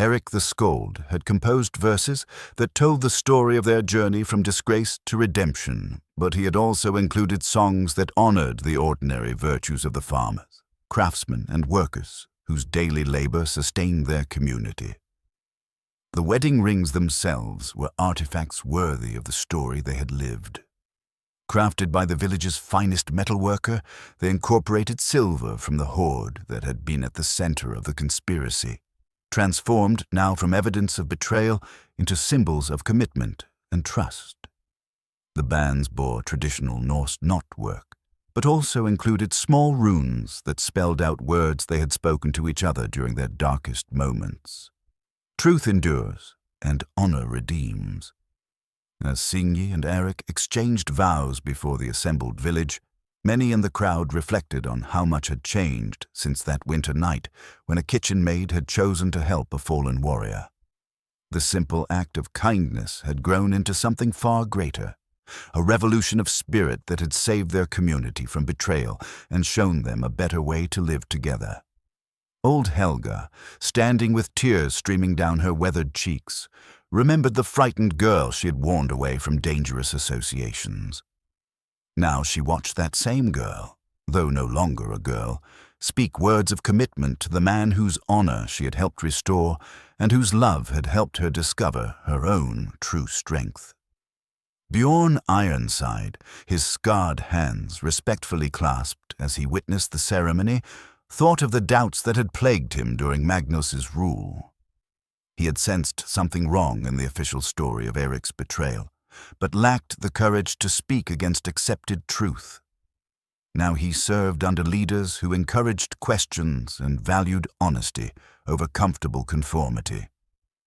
Eirik the Skald had composed verses that told the story of their journey from disgrace to redemption, but he had also included songs that honored the ordinary virtues of the farmers, craftsmen, and workers whose daily labor sustained their community. The wedding rings themselves were artifacts worthy of the story they had lived. Crafted by the village's finest metalworker, they incorporated silver from the hoard that had been at the center of the conspiracy, transformed now from evidence of betrayal into symbols of commitment and trust. The bands bore traditional Norse knotwork, but also included small runes that spelled out words they had spoken to each other during their darkest moments. Truth endures, and honor redeems. As Signy and Eirik exchanged vows before the assembled village, many in the crowd reflected on how much had changed since that winter night when a kitchen maid had chosen to help a fallen warrior. The simple act of kindness had grown into something far greater, a revolution of spirit that had saved their community from betrayal and shown them a better way to live together. Old Helga, standing with tears streaming down her weathered cheeks, remembered the frightened girl she had warned away from dangerous associations. Now she watched that same girl, though no longer a girl, speak words of commitment to the man whose honor she had helped restore and whose love had helped her discover her own true strength. Bjorn Ironside, his scarred hands respectfully clasped as he witnessed the ceremony, thought of the doubts that had plagued him during Magnus's rule. He had sensed something wrong in the official story of Eirik's betrayal, but lacked the courage to speak against accepted truth. Now he served under leaders who encouraged questions and valued honesty over comfortable conformity.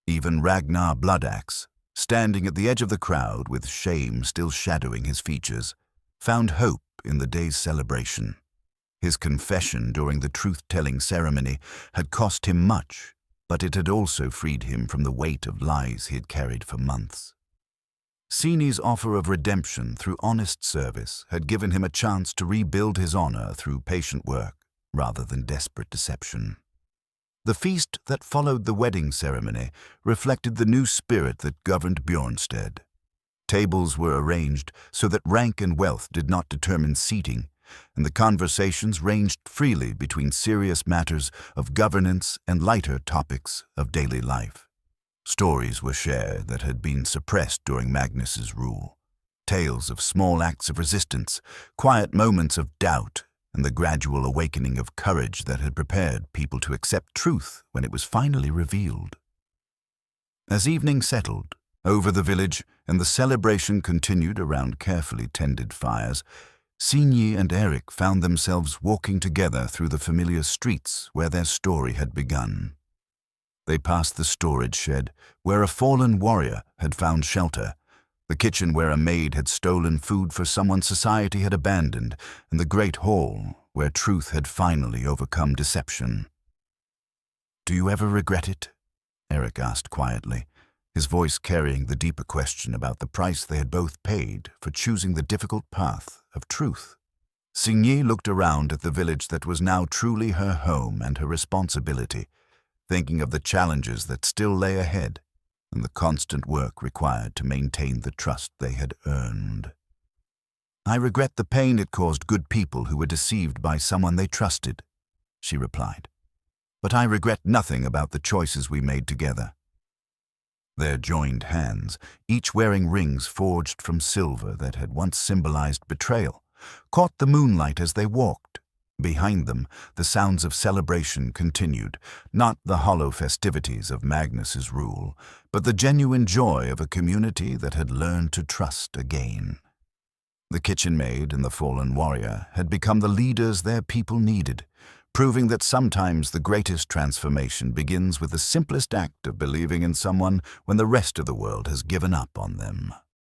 Even Ragnar Bloodaxe, standing at the edge of the crowd with shame still shadowing his features, found hope in the day's celebration. His confession during the truth-telling ceremony had cost him much, but it had also freed him from the weight of lies he had carried for months. Signy's offer of redemption through honest service had given him a chance to rebuild his honor through patient work rather than desperate deception. The feast that followed the wedding ceremony reflected the new spirit that governed Bjornstead. Tables were arranged so that rank and wealth did not determine seating, and the conversations ranged freely between serious matters of governance and lighter topics of daily life. Stories were shared that had been suppressed during Magnus's rule, tales of small acts of resistance, quiet moments of doubt, and the gradual awakening of courage that had prepared people to accept truth when it was finally revealed. As evening settled over the village and the celebration continued around carefully tended fires, Signy and Eirik found themselves walking together through the familiar streets where their story had begun. They passed the storage shed, where a fallen warrior had found shelter, the kitchen where a maid had stolen food for someone society had abandoned, and the great hall where truth had finally overcome deception. "Do you ever regret it?" Eirik asked quietly, his voice carrying the deeper question about the price they had both paid for choosing the difficult path of truth. Signy looked around at the village that was now truly her home and her responsibility, thinking of the challenges that still lay ahead and the constant work required to maintain the trust they had earned. "I regret the pain it caused good people who were deceived by someone they trusted," she replied. "But I regret nothing about the choices we made together." Their joined hands, each wearing rings forged from silver that had once symbolized betrayal, caught the moonlight as they walked. Behind them, the sounds of celebration continued, not the hollow festivities of Magnus's rule, but the genuine joy of a community that had learned to trust again. The kitchen maid and the fallen warrior had become the leaders their people needed, proving that sometimes the greatest transformation begins with the simplest act of believing in someone when the rest of the world has given up on them.